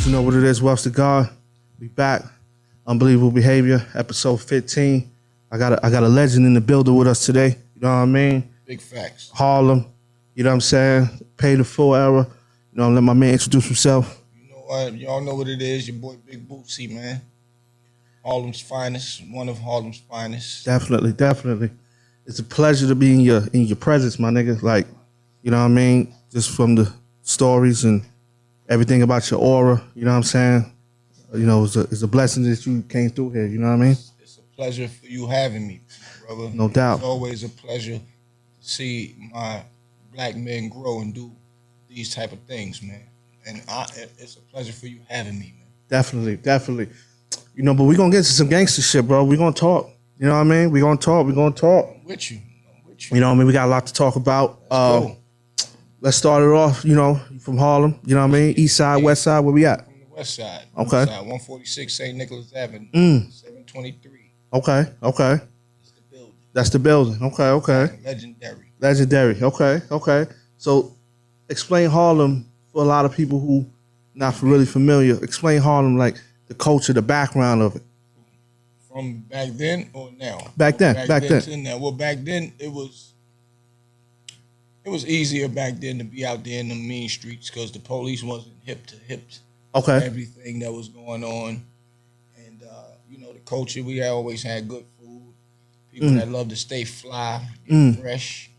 vibes, you know what it is. Wealth to God. We back. Unbelievable Behavior, episode 15. I got a legend in the building with us today. You know what I mean? Big facts. Harlem. You know what I'm saying? Pay the full era. You know, let my man introduce himself. You know what? Y'all know what it is. Your boy Big Bootsie, man. Harlem's finest. One of Harlem's finest. Definitely. It's a pleasure to be in your presence, my nigga. Like, you know what I mean? Just from the stories and everything about your aura. You know what I'm saying? You know, it's a blessing that you came through here. You know what I mean? It's a pleasure for you having me, brother. No doubt. It's always a pleasure to see my black men grow and do these type of things, man. And it's a pleasure for you having me, man. Definitely. You know, but we're going to get to some gangster shit, bro. We're going to talk. You know what I mean? We're going to talk. I'm with you. You know what I mean? We got a lot to talk about. Let's start it off, you know, from Harlem. You know what I mean? East side, west side, where we at? From the west side. Okay. West side, 146 St. Nicholas Avenue. 723. Okay. That's the building. That's the building. Okay. Legendary. Okay. So explain Harlem for a lot of people who not really familiar. Explain Harlem, like the culture, the background of it. From back then or now? Back then. To now. Well, back then it was easier back then to be out there in the mean streets because the police wasn't hip to everything that was going on. And you know, the culture, we always had good food. People that love to stay fly, fresh.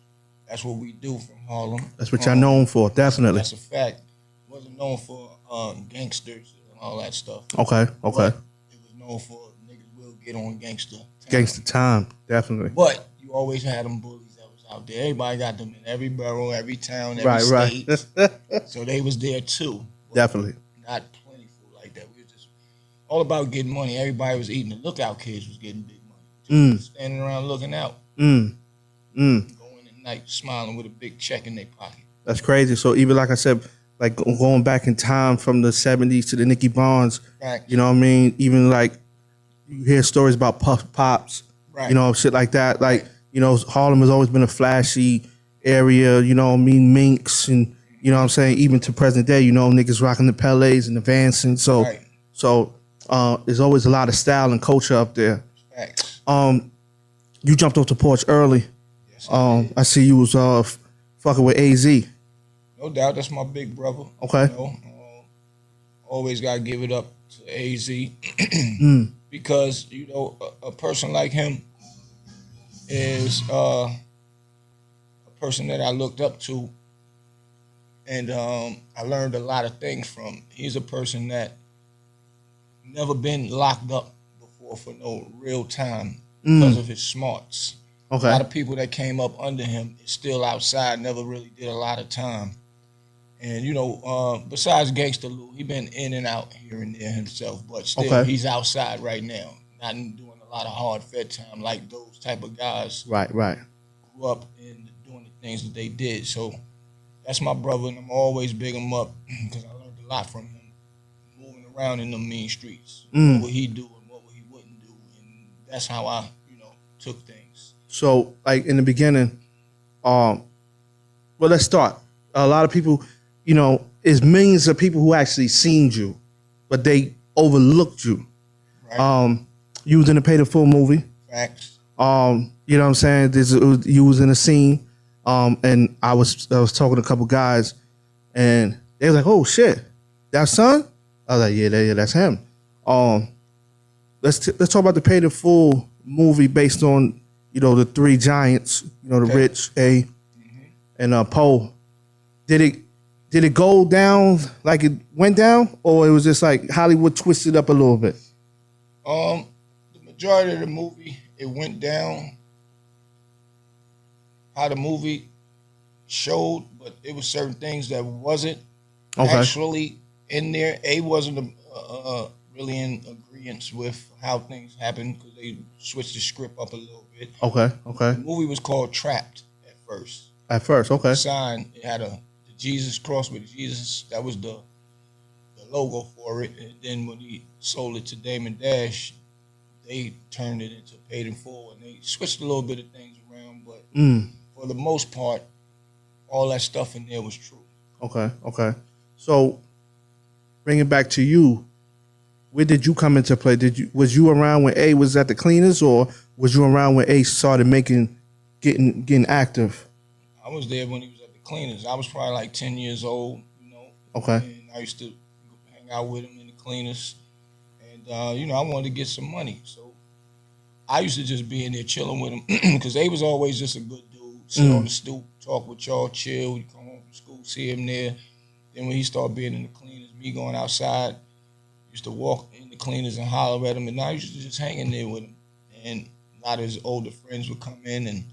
That's what we do from Harlem. That's what y'all known for, definitely. That's a fact. Wasn't known for gangsters and all that stuff. Okay. But it was known for niggas will get on gangster time. Gangster time, definitely. But you always had them bullies that was out there. Everybody got them in every borough, every town, every state. Right. So they was there too. Definitely. Not plentiful like that. We were just all about getting money. Everybody was eating. The lookout kids was getting big money. Standing around looking out. Going at night smiling with a big check in their pocket. That's crazy. So even like I said, like going back in time from the 70s to the Nicky Barnes, you know what I mean? Even like you hear stories about Puff Pops, you know, shit like that. Like, you know, Harlem has always been a flashy area, you know what I mean? Minks and, you know what I'm saying? Even to present day, you know, niggas rocking the Pelés and the Vansons. So there's always a lot of style and culture up there. Facts. You jumped off the porch early. Yes, I see you was fucking with AZ. No doubt, that's my big brother. Okay. You know, always gotta give it up to AZ because you know a person like him is a person that I looked up to, and I learned a lot of things from. He's a person that never been locked up before for no real time because of his smarts. Okay. A lot of people that came up under him is still outside, never really did a lot of time. And, you know, besides Gangsta Lou, he been in and out here and there himself, but still he's outside right now, not doing a lot of hard fed time like those type of guys. Right. Grew up in doing the things that they did. So that's my brother, and I'm always big him up because I learned a lot from him moving around in the mean streets. What would he do and what he wouldn't do, and that's how I, you know, took things. So, like in the beginning, well, let's start. A lot of people, you know, it's millions of people who actually seen you, but they overlooked you. Right. You was in the Pay the Full movie. Facts. You know what I'm saying? You was in a scene, and I was talking to a couple guys, and they was like, "Oh shit, that son?" I was like, "Yeah, that's him." Let's talk about the Pay the Full movie based on, you know, the three giants, you know, the Rich, A, and Poe. Did it go down like it went down, or it was just like Hollywood twisted up a little bit? The majority of the movie, it went down how the movie showed, but it was certain things that wasn't actually in there. A wasn't really in agreement with how things happened because they switched the script up a little bit. Okay. The movie was called Trapped at first. Okay. The sign, it had the Jesus cross with Jesus. That was the logo for it. And then when he sold it to Damon Dash, they turned it into Paid in Full, and they switched a little bit of things around. But for the most part, all that stuff in there was true. Okay. So bring it back to you. Where did you come into play? Was you around when A was at the cleaners, or was you around when A started getting active? I was there when he was at the cleaners. I was probably like 10 years old, you know. Okay. And I used to hang out with him in the cleaners. And, you know, I wanted to get some money. So I used to just be in there chilling with him because they was always just a good dude. Sit on the stoop, talk with y'all, chill. You come home from school, see him there. Then when he started being in the cleaners, me going outside, used to walk in the cleaners and holler at him. And I used to just hang in there with him. And a lot of his older friends would come in and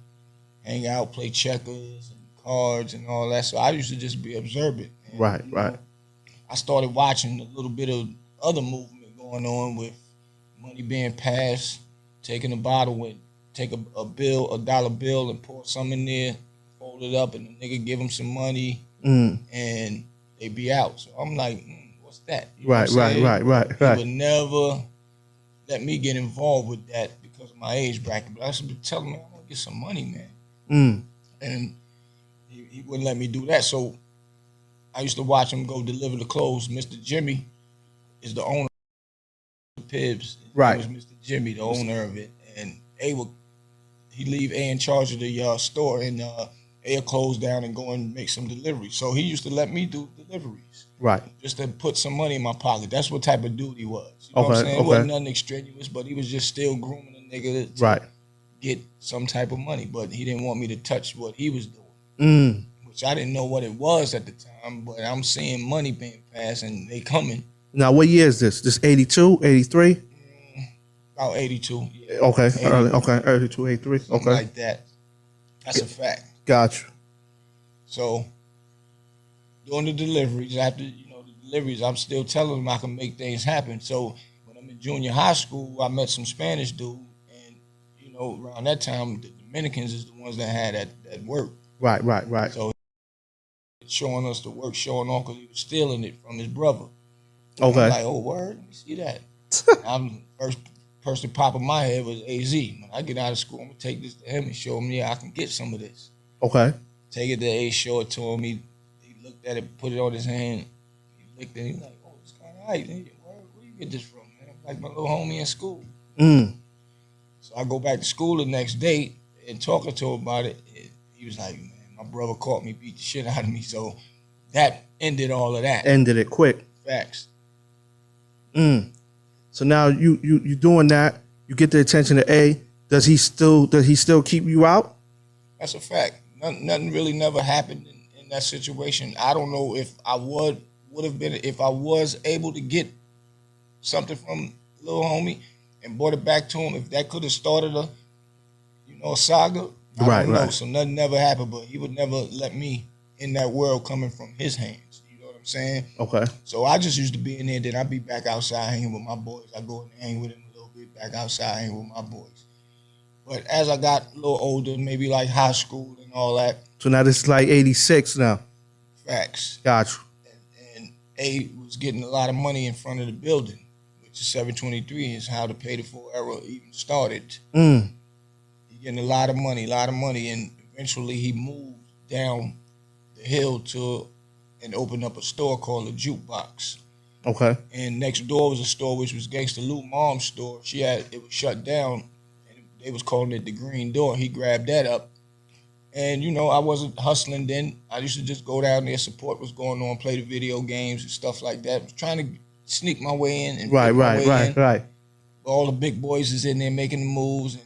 hang out, play checkers and cards and all that. So I used to just be observant. And, Right. I started watching a little bit of other movement going on with money being passed, taking a bottle and take a bill, $1 bill, and pour some in there, fold it up, and the nigga give him some money, and they be out. So I'm like, what's that? You know Right. He would never let me get involved with that because of my age bracket. But I used to be telling him, I want to get some money, man. And he wouldn't let me do that. So I used to watch him go deliver the clothes. Mr. Jimmy is the owner of the Pibs. Right. He was Mr. Jimmy, the owner of it. And he'd leave A in charge of the store, and A would close down and go and make some deliveries. So he used to let me do deliveries. Right. Just to put some money in my pocket. That's what type of dude he was. You know what I'm saying? It wasn't nothing extraneous, but he was just still grooming a nigga to get some type of money. But he didn't want me to touch what he was doing. Which I didn't know what it was at the time, but I'm seeing money being passed and they coming. Now, what year is this? This 82, 83? About 82. Yeah. Okay. 82, 83. Something okay. like that. That's a fact. Gotcha. So doing the deliveries, after the deliveries, I'm still telling them I can make things happen. So when I'm in junior high school, I met some Spanish dude, and around that time, the Dominicans is the ones that had that work. Right. So showing us the work, showing off because he was stealing it from his brother. Okay. I'm like, oh, word, let me see that. I'm first person pop in my head was AZ. When I get out of school, I'm gonna take this to him and show him, I can get some of this. Okay. Take it to A, show it to him. He looked at it, put it on his hand. He licked it. He was like, oh, it's kind of nice. Where you get this from, man? Like my little homie in school. So I go back to school the next day and talking to him about it. He was like, man, my brother caught me, beat the shit out of me. So that ended all of that. Ended it quick. Facts. So now you doing that. You get the attention of A. Does he still keep you out? That's a fact. Nothing really never happened in that situation. I don't know if I would have been if I was able to get something from little homie and brought it back to him. If that could have started a saga, I don't know. So nothing never happened. But he would never let me in that world coming from his hands. You know what I'm saying? Okay. So I just used to be in there. Then I'd be back outside hanging with my boys. I go and hang with him a little bit. Back outside hanging with my boys. But as I got a little older, maybe like high school and all that. So now this is like 86 now. Facts. Gotcha. And A was getting a lot of money in front of the building, which is 723 is how the Pay the Full era even started. He getting a lot of money, and eventually he moved down the hill and opened up a store called the Jukebox. Okay. And next door was a store which was Gangsta Lou Mom's store. It was shut down. They was calling it the Green Door. He grabbed that up. And, I wasn't hustling then. I used to just go down there, support what's going on, play the video games and stuff like that. I was trying to sneak my way in. And Right. All the big boys is in there making the moves. And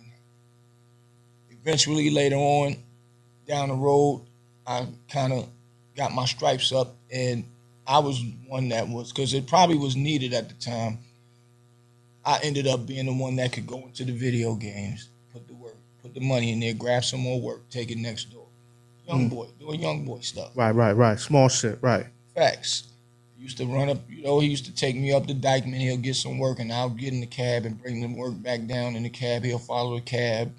eventually, later on, down the road, I kind of got my stripes up. And I was one that was, because it probably was needed at the time. I ended up being the one that could go into the video games, put the work, put the money in there, grab some more work, take it next door. Young boy, doing young boy stuff. Right. Small shit, right. Facts. He used to run up, he used to take me up to Dykeman. He'll get some work, and I'll get in the cab and bring the work back down in the cab. He'll follow the cab,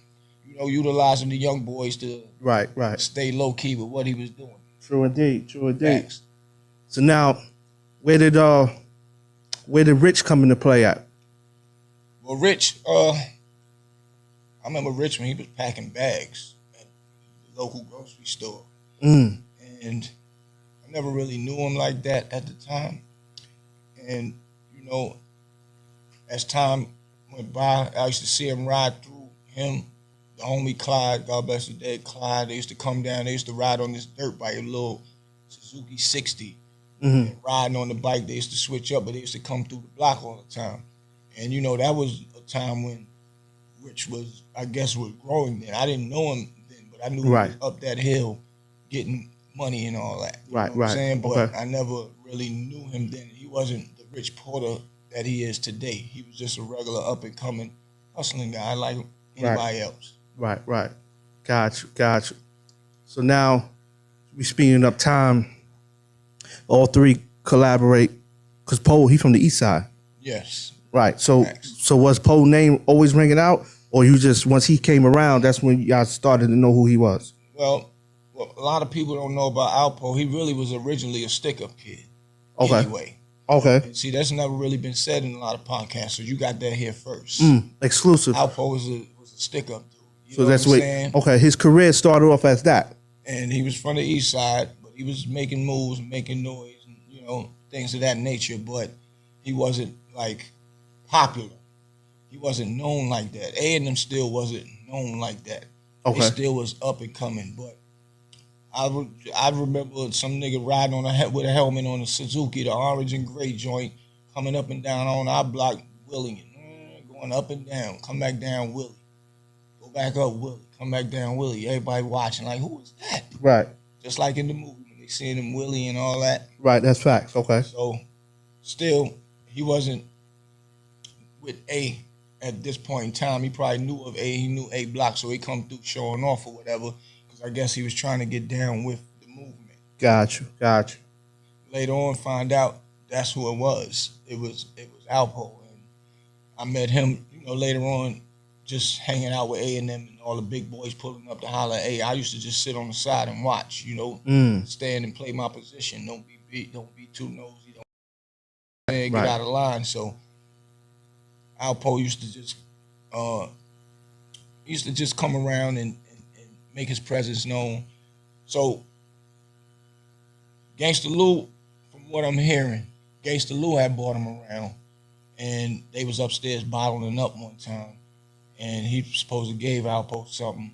utilizing the young boys to stay low key with what he was doing. True indeed. Facts. So now, where did Rich come into play at? Well, Rich, I remember Rich when he was packing bags at the local grocery store. And I never really knew him like that at the time. And, you know, as time went by, I used to see him ride through him, the homie Clyde, God bless his dead Clyde. They used to come down, they used to ride on this dirt bike, a little Suzuki 60. And riding on the bike, they used to switch up, but they used to come through the block all the time. And, you know, that was a time when Rich was, I guess, was growing then. I didn't know him then, but I knew he was up that hill getting money and all that. You know what I'm saying? But I never really knew him then. He wasn't the Rich Porter that he is today. He was just a regular up-and-coming hustling guy like anybody else. Right. Got you. So now, we speeding up time. All three collaborate, because Poe, he from the East Side. Yes. Right. So was Poe's name always ringing out, or you just, once he came around, that's when y'all started to know who he was? Well, a lot of people don't know about Alpo. He really was originally a stick-up kid. Okay. Anyway. Okay. And see, that's never really been said in a lot of podcasts, so you got that here first. Exclusive. Alpo was a stick-up dude. You so know that's what I'm saying? Okay, his career started off as that. And he was from the East Side, but he was making moves, making noise, and, you know, things of that nature, but he wasn't, like, popular. He wasn't known like that. A&M still wasn't known like that. Okay. He still was up and coming, but I remember some nigga riding with a helmet on a Suzuki, the orange and gray joint, coming up and down on our block, Willie, going up and down, come back down, Willie. Go back up, Willie. Come back down, Willie. Everybody watching, like, who is that? Right. Just like in the movie, when they seeing him Willie and all that. Right, that's facts. Okay. So, still, he wasn't with A at this point in time. He probably knew of A. He knew A Block, so he come through showing off or whatever, because I guess he was trying to get down with the movement. Got you. Later on, find out that's who it was. It was Alpo, and I met him, you know, later on, just hanging out with A&M and all the big boys pulling up to holler at A. I used to just sit on the side and watch, you know, stand and play my position. Don't be too nosy. Get out of line. So Alpo used to just come around and make his presence known. So Gangsta Lou, from what I'm hearing, Gangsta Lou had brought him around, and they was upstairs bottling up one time. And he was supposed to give Alpo something,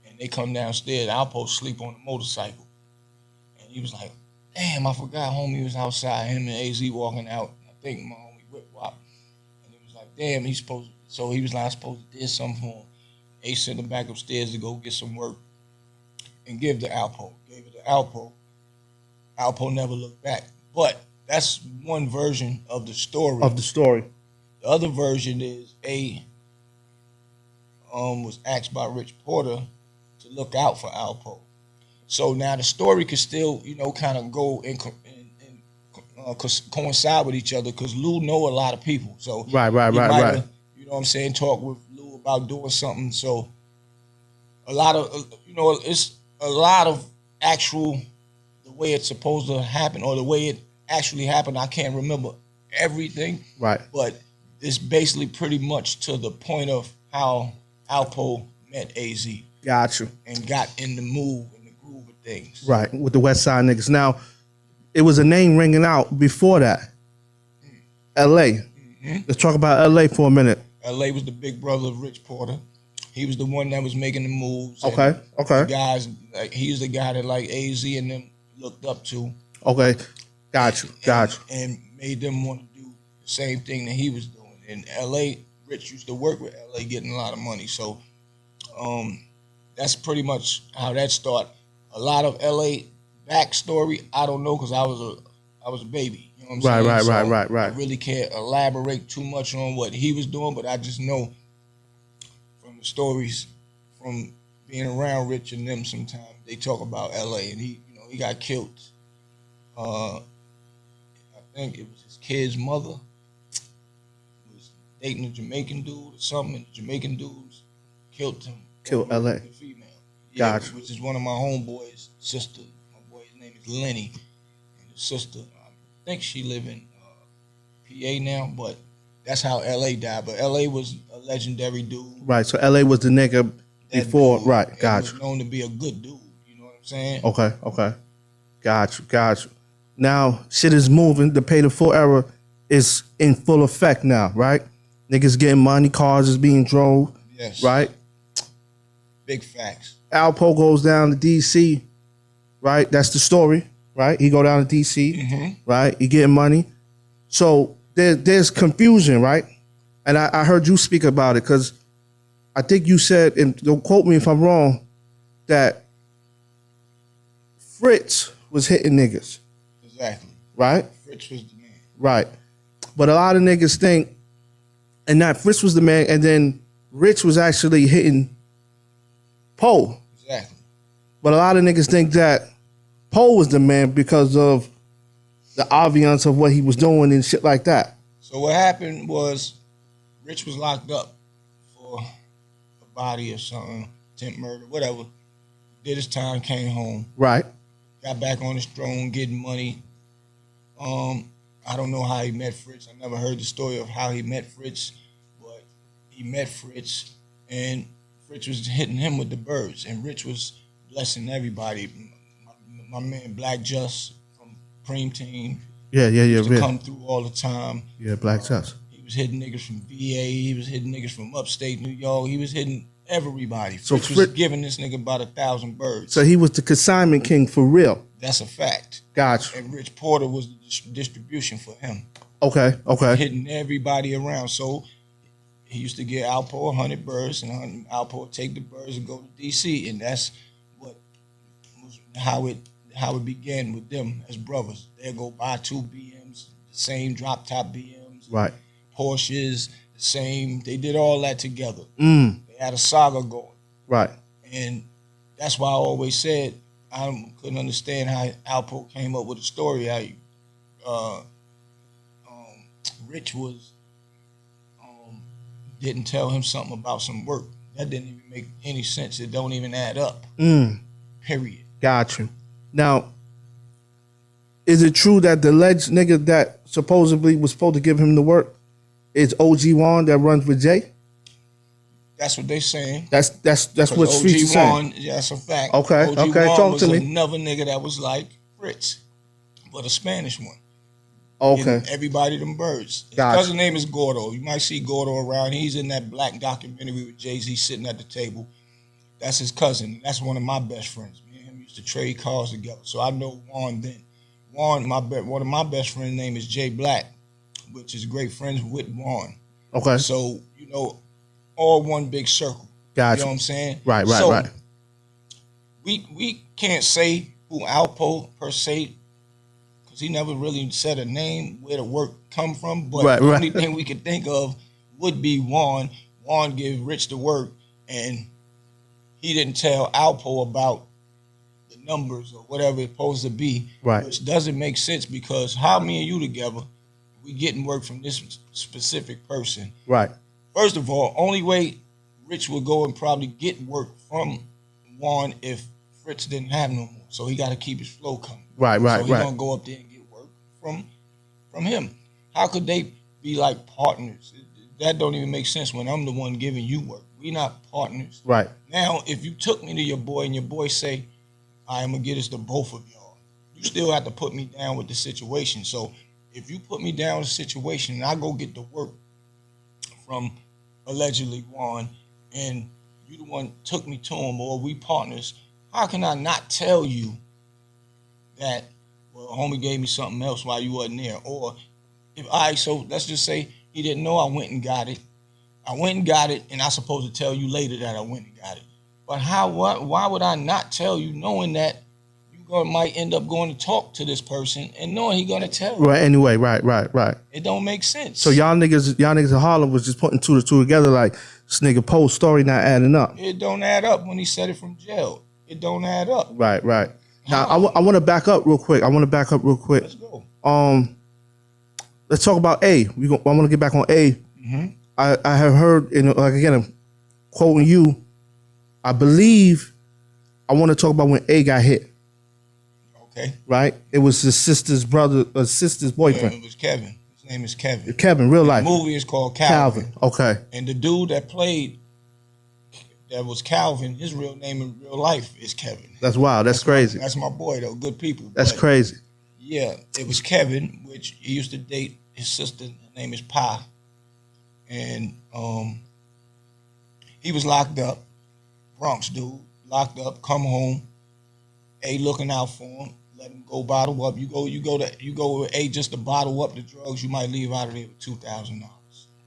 and they come downstairs. Alpo sleep on the motorcycle, and he was like, "Damn, I forgot homie was outside." Him and AZ walking out. I think my homie Whip Wop, and he was like, "Damn, he's supposed." So he was like, "I'm supposed to do something for him." A sent him back upstairs to go get some work, and give to Alpo. Gave it to Alpo. Alpo never looked back. But that's one version of the story. The other version is A. Was asked by Rich Porter to look out for Alpo. So now the story could still, you know, kind of go and coincide with each other, because Lou know a lot of people. So right. You know what I'm saying? Talk with Lou about doing something. So a lot of, you know, it's a lot of actual, the way it's supposed to happen or the way it actually happened. I can't remember everything. Right. But it's basically pretty much to the point of how Alpo met AZ. Got you. And got in the move and the groove of things. Right, with the West Side niggas. Now, it was a name ringing out before that. L.A. Let's talk about L.A. for a minute. L.A. was the big brother of Rich Porter. He was the one that was making the moves. Okay. The guys, like, he's the guy that like AZ and them looked up to. Okay, got you. And made them want to do the same thing that he was doing. In L.A., Rich used to work with L.A. getting a lot of money. So that's pretty much how that started. A lot of L.A. backstory, I don't know, because I was a baby. You know what I'm saying? Right. I really can't elaborate too much on what he was doing, but I just know from the stories from being around Rich and them sometimes, they talk about L.A. and he got killed. I think it was his kid's mother. Dating a Jamaican dude or something, and the Jamaican dudes killed him. Killed L.A. The female. Yeah, gotcha. Which is one of my homeboys' sister. My boy's name is Lenny. And his sister, I think she live in PA now, but that's how L.A. died. But L.A. was a legendary dude. Right, so L.A. was the nigga before, dude, right, gotcha. He was known to be a good dude, you know what I'm saying? Okay. Got you. Now, shit is moving. The Pay the Full era is in full effect now, right? Niggas getting money, cars is being drove, Yes. right? Big facts. Alpo goes down to DC, right? That's the story, right? He go down to DC, right? He getting money. So there's confusion, right? And I heard you speak about it because I think you said, and don't quote me if I'm wrong, that Fritz was hitting niggas. Exactly. Right? Fritz was the man. Right. But a lot of niggas think, and that Fritz was the man, and then Rich was actually hitting Poe. Exactly. But a lot of niggas think that Poe was the man because of the obviance of what he was doing and shit like that. So what happened was Rich was locked up for a body or something, attempt murder, whatever. Did his time, came home. Right. Got back on his throne, getting money. I don't know how he met Fritz. I never heard the story of how he met Fritz, but he met Fritz, and Fritz was hitting him with the birds, and Rich was blessing everybody. My man Black Just from Preem Team. Yeah. Used to come through all the time. Yeah, Black Just. He was hitting niggas from VA. He was hitting niggas from upstate New York. He was hitting everybody. So Fritz was giving this nigga about 1,000 birds. So he was the consignment king for real. That's a fact. Gotcha. And Rich Porter was the distribution for him. Okay. Hitting everybody around. So he used to get Alpo 100 birds, and Alpo would take the birds and go to DC, and that's how it began with them as brothers. They'll go buy 2 BMs, the same drop top BMs, Right. Porsches, the same. They did all that together. Mm. They had a saga going. Right. And that's why I always said I couldn't understand how Alpo came up with a story how Rich was didn't tell him something about some work. That didn't even make any sense. It don't even add up. Period. Got you. Now, is it true that the alleged nigga that supposedly was supposed to give him the work is OG Juan that runs with Jay? That's what they saying. That's what streets are saying. Yeah, that's a fact. Okay, OG okay, Juan talk was to me. another nigga that was like Fritz, but a Spanish one. Okay. Getting everybody them birds. His Gotcha. cousin's name is Gordo. You might see Gordo around. He's in that black documentary with Jayz sitting at the table. That's his cousin. That's one of my best friends. Me and him used to trade cars together. So I know Juan then. Juan, one of my best friends' name is Jay Black, which is great friends with Juan. Okay. So, all one big circle. Gotcha. You know what I'm saying? Right. We can't say who Alpo per se, because he never really said a name where the work come from. But the only thing we could think of would be Juan. Juan gave Rich the work, and he didn't tell Alpo about the numbers or whatever it's supposed to be. Right. Which doesn't make sense, because how me and you together, we getting work from this specific person. Right. First of all, only way Rich would go and probably get work from Juan if Fritz didn't have no more. So he got to keep his flow coming. Right. So he's going to go up there and get work from him. How could they be like partners? That don't even make sense when I'm the one giving you work. We not partners. Right. Now, if you took me to your boy and your boy say, I'm going to get this to both of y'all, you still have to put me down with the situation. So if you put me down with the situation and I go get the work from allegedly Juan, and you the one took me to him, or we partners, how can I not tell you that, well, homie gave me something else while you wasn't there? Or so let's just say he didn't know I went and got it. I went and got it, and I'm supposed to tell you later that I went and got it. But why would I not tell you, knowing that you might end up going to talk to this person and knowing he's gonna tell you? Right. Anyway. Right. It don't make sense. So y'all niggas in Harlem was just putting 2 to 2 together, like this nigga Poe's story not adding up. It don't add up when he said it from jail. It don't add up. Right. Now I want to back up real quick. Let's go. Let's talk about A. I want to get back on A. Mm-hmm. I have heard, like again, I'm quoting you. I believe I want to talk about when A got hit. Okay. Right? It was his sister's boyfriend. Yeah, it was Kevin. His name is Kevin. Kevin, real life. The movie is called Calvin. Okay. And the dude that was Calvin, his real name in real life is Kevin. That's wild. That's crazy. That's my boy, though. Good people. That's crazy. Yeah, it was Kevin, which he used to date his sister, her name is Pa, and he was locked up, Bronx dude, locked up, come home, A looking out for him, let him go bottle up. You go with A just to bottle up the drugs, you might leave out of there with $2,000.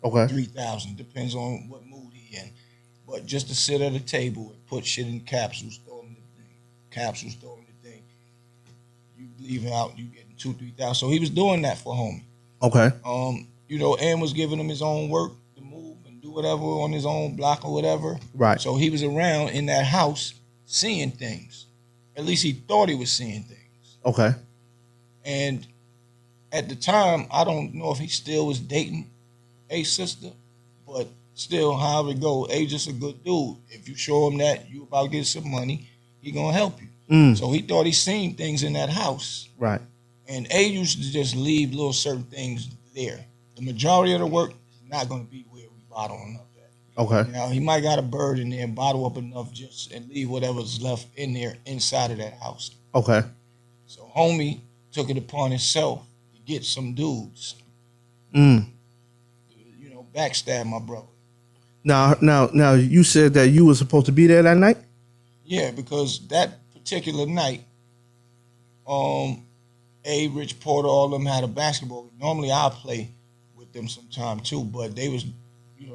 Okay. $3,000, depends on what mood he in. But just to sit at a table and put shit in capsules, throw them the thing, capsules, throw them the thing. You leave out, you getting $2,000-3,000. So he was doing that for homie. Okay. And was giving him his own work to move and do whatever on his own block or whatever. Right. So he was around in that house seeing things. At least he thought he was seeing things. Okay. And at the time, I don't know if he still was dating A sister, but still, however it go, A just a good dude. If you show him that you about to get some money, he gonna help you. So he thought he seen things in that house. Right. And A used to just leave little certain things there. The majority of the work is not gonna be where we bottling up at. Okay. Now he might got a bird in there and bottle up enough just and leave whatever's left in there inside of that house. Okay. So homie took it upon himself to get some dudes. Backstab my brother. Now, you said that you were supposed to be there that night? Yeah, because that particular night, Rich Porter, all of them had a basketball. Normally, I'll play with them sometime too, but they was,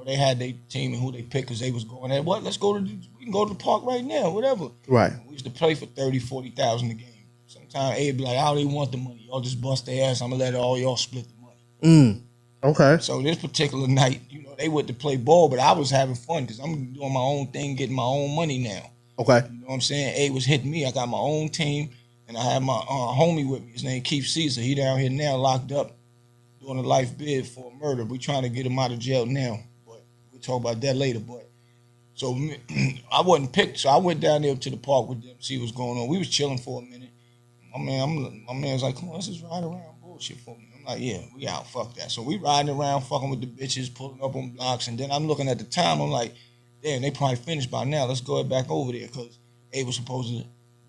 they had their team and who they picked because they was going at what? We can go to the park right now, whatever. Right. We used to play for 30,000, 40,000 a game. Sometimes A would be like, I don't even want the money. Y'all just bust their ass. I'm gonna let all y'all split the money. Okay. So this particular night, they went to play ball, but I was having fun because I'm doing my own thing, getting my own money now. Okay. You know what I'm saying? A was hitting me. I got my own team, and I had my homie with me. His name Keith Caesar. He down here now locked up doing a life bid for a murder. We trying to get him out of jail now, but we'll talk about that later. But so I wasn't picked, so I went down there to the park with them, see what's going on. We was chilling for a minute. My man's like, come on, let's just ride around bullshit for me. I'm like, yeah, we out, fuck that. So we riding around, fucking with the bitches, pulling up on blocks, and then I'm looking at the time, I'm like, damn, they probably finished by now. Let's go back over there, because A was supposed to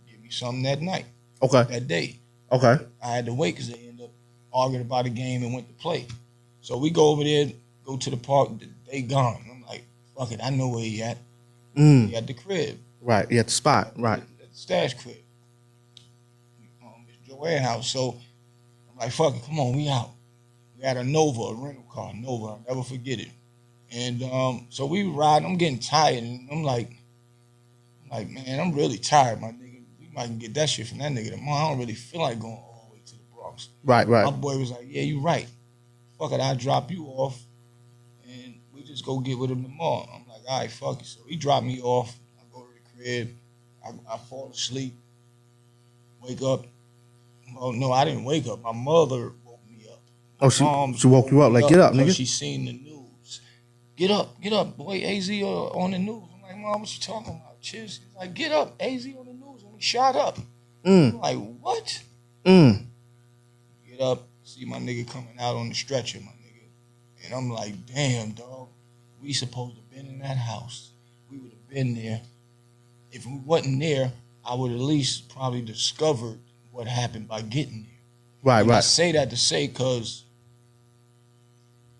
give me something that night. Okay. That day. Okay. I had to wait because they ended up arguing about the game and went to play. So we go over there, go to the park, they gone. I'm like, fuck it, I know where he at. He at the crib. Right, he at the spot, right. At the stash crib. It's Joanne house. So I'm like, fuck it, come on, we out. We had a Nova, a rental car, Nova, I'll never forget it. And so we riding, I'm getting tired, and I'm like, man, I'm really tired, my nigga. We might can get that shit from that nigga tomorrow. I don't really feel like going all the way to the Bronx. Right. My boy was like, yeah, you right. Fuck it, I'll drop you off, and we just go get with him tomorrow. I'm like, all right, fuck it. So he dropped me off. I go to the crib. I fall asleep. Wake up. Well, no, I didn't wake up. My mother woke me up. Oh, she woke you up. Like, get up, nigga. She seen the news. Get up, boy. AZ on the news. I'm like, Mom, what you talking about? She's like, get up. AZ on the news. And we shot up. I'm like, what? Get up. See my nigga coming out on the stretcher, my nigga. And I'm like, damn, dog. We supposed to have been in that house. We would have been there. If we wasn't there, I would at least probably discovered what happened by getting there. Right. I say that to say because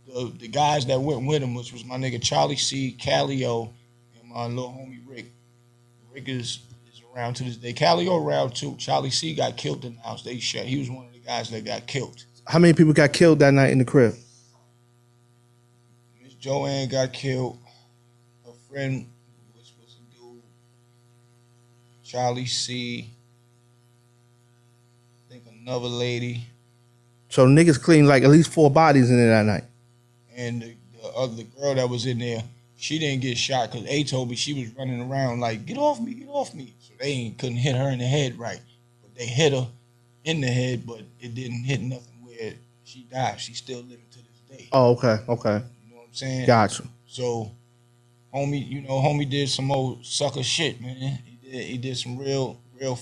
the guys that went with him, which was my nigga Charlie C, Callio, and my little homie Rick. Rick is around to this day. Callio around too. Charlie C got killed in the house. They shot. He was one of the guys that got killed. How many people got killed that night in the crib? Miss Joanne got killed. Her friend, which was a dude, Charlie C. I think another lady. So niggas cleaned like at least 4 bodies in there that night. And the girl that was in there, she didn't get shot because A told me she was running around like, get off me, get off me. So they couldn't hit her in the head right. But they hit her in the head, but it didn't hit nothing where she died. She's still living to this day. Oh, okay. You know what I'm saying? Gotcha. So, homie did some old sucker shit, man. He did some real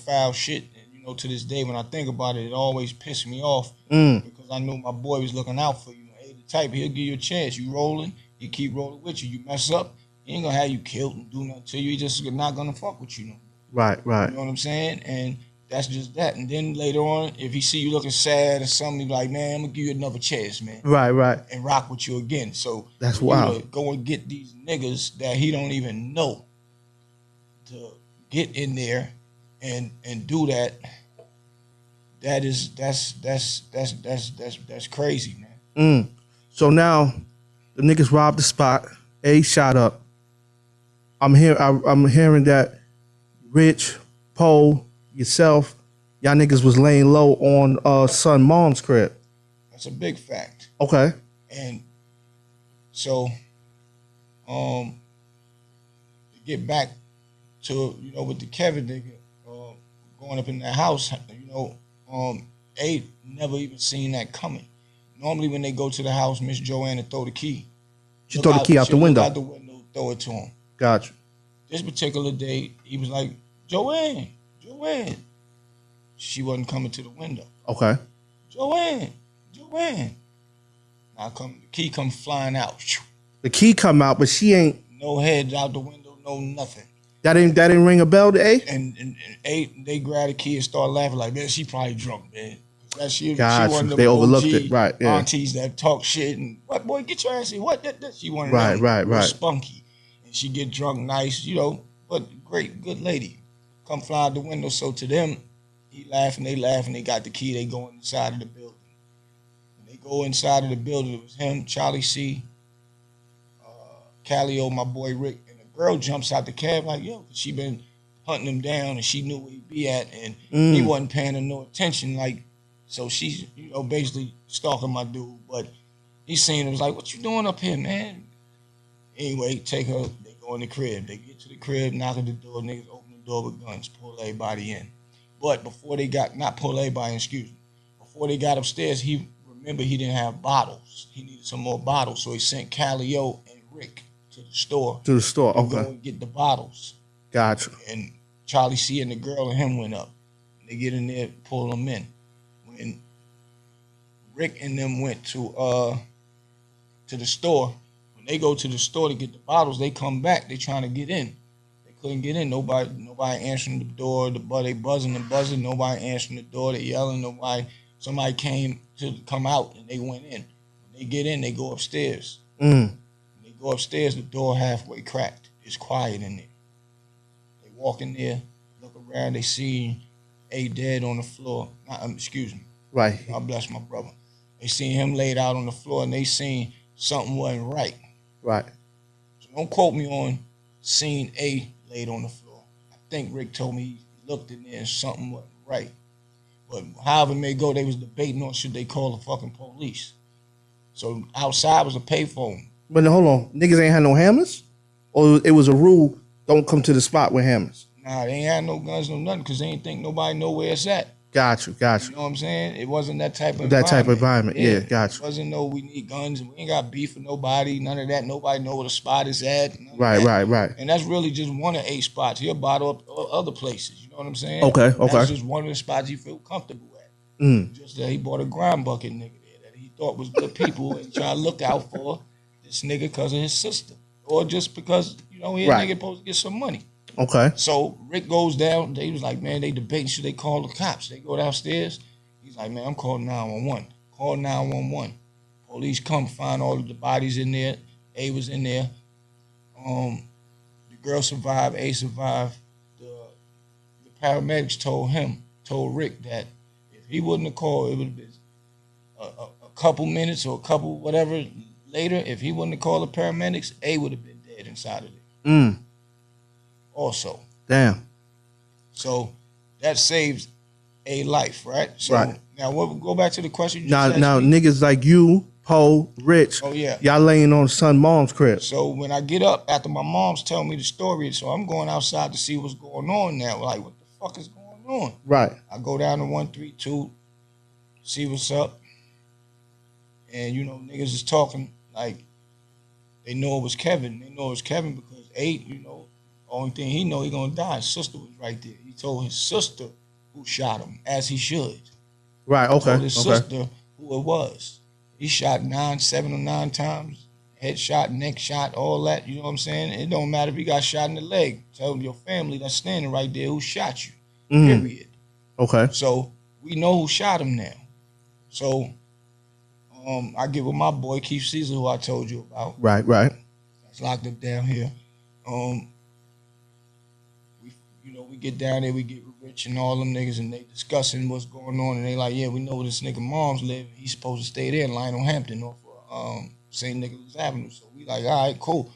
foul shit. And, to this day, when I think about it, it always pissed me off because I knew my boy was looking out for you. Hey, the type, he'll give you a chance. You rolling, he keep rolling with you. You mess up, he ain't gonna have you killed and do nothing to you. He just not gonna fuck with you no more. Right. You know what I'm saying? And that's just that. And then later on, if he see you looking sad or something, he be like, man, I'm gonna give you another chance, man. Right. And rock with you again. So That's for wild. you to go and get these niggas that he don't even know to get in there and do that, that's crazy, man. So now the niggas robbed the spot. A shot up. I'm hearing that Rich, Poe, yourself, y'all niggas was laying low on son mom's crib. That's a big fact. Okay. And so, to get back to, with the Kevin nigga, going up in that house, A never even seen that coming. Normally when they go to the house, Miss Joanna throw the key. She throw the key out the window. Out the window, throw it to him. Gotcha. This particular day, he was like, Joanne. She wasn't coming to the window. Okay. Joanne. Now the key come flying out. The key come out, but she ain't. No head out the window, no nothing. That didn't ring a bell to A? And A, they grab the key and start laughing like, man, she probably drunk, man. She Gotcha. They overlooked it, right? Yeah. Aunties that talk shit and what, boy, get your ass in. What? That. She wanted right. Spunky, and she get drunk, nice, but great, good lady. Come fly out the window. So to them, he laughing, they laughing. They got the key. They go inside of the building. When they go inside of the building, it was him, Charlie C, Callio, my boy Rick, and the girl jumps out the cab like, yo, she been hunting him down and she knew where he'd be at, and he wasn't paying her no attention, like. So she's, basically stalking my dude. But he seen her, was like, what you doing up here, man? Anyway, take her, they go in the crib. They get to the crib, knock at the door, niggas open the door with guns, pull everybody in. But before they got, not pull everybody in, excuse me. Before they got upstairs, he didn't have bottles. He needed some more bottles. So he sent Callio and Rick to the store. To the store, okay. Go and get the bottles. Gotcha. And Charlie C and the girl and him went up. They get in there, pull them in. When Rick and them went to the store, when they go to the store to get the bottles, they come back. They trying to get in. They couldn't get in. Nobody answering the door. They buzzing and buzzing. Nobody answering the door. They yelling. Somebody came to come out and they went in. When they get in, they go upstairs. When they go upstairs, the door halfway cracked. It's quiet in there. They walk in there, look around. They see A dead on the floor. Excuse me. Right. God bless my brother. They seen him laid out on the floor and they seen something wasn't right. Right. So don't quote me on seeing A laid on the floor. I think Rick told me he looked in there and something wasn't right. But however it may go, they was debating on should they call the fucking police. So outside was a payphone. But hold on, niggas ain't had no hammers? Or it was a rule, don't come to the spot with hammers? Nah, they ain't had no guns, no nothing, because they ain't think nobody know where it's at. Got you. You know what I'm saying? It wasn't that type of environment. That type of environment, yeah, got you. It wasn't we need guns, we ain't got beef with nobody, none of that. Nobody know where the spot is at. Right. And that's really just one of 8 spots. He'll bottle up other places, you know what I'm saying? Okay. That's just one of the spots he feel comfortable at. Just that he bought a ground bucket nigga there that he thought was good people and trying to look out for this nigga because of his sister. Or just because, he a nigga supposed to get some money. Okay. So Rick goes down. They was like, man, they debating, should they call the cops? They go downstairs. He's like, man, I'm calling 911. Call 911. Police come, find all of the bodies in there. A was in there. The girl survived. A survived. The paramedics told Rick that if he wouldn't have called, it would have been a couple minutes or a couple whatever later. If he wouldn't have called the paramedics, A would have been dead inside of it. Also. Damn. So that saves a life, right? So right. Now we'll go back to the question you just asked now me. Niggas like you, Poe, Rich, y'all laying on son mom's crib. So when I get up after my mom's telling me the story, so I'm going outside to see what's going on now. Like, what the fuck is going on? Right. I go down to 132, see what's up. And niggas is talking like they know it was Kevin. They know it was Kevin because only thing he know he gonna die. His sister was right there. He told his sister who shot him, as he should. Right, okay. He told his sister who it was. He shot 7 or 9 times. Head shot, neck shot, all that. You know what I'm saying? It don't matter if he got shot in the leg. Tell your family that's standing right there who shot you. Period. Okay. So we know who shot him now. So I get with my boy Keith Caesar, who I told you about. Right. That's locked up down here. We get down there, we get with Rich and all them niggas, and they discussing what's going on, and they like, yeah, we know where this nigga mom's live. He's supposed to stay there in Lionel Hampton off of St. Nicholas Avenue. So we like, all right, cool.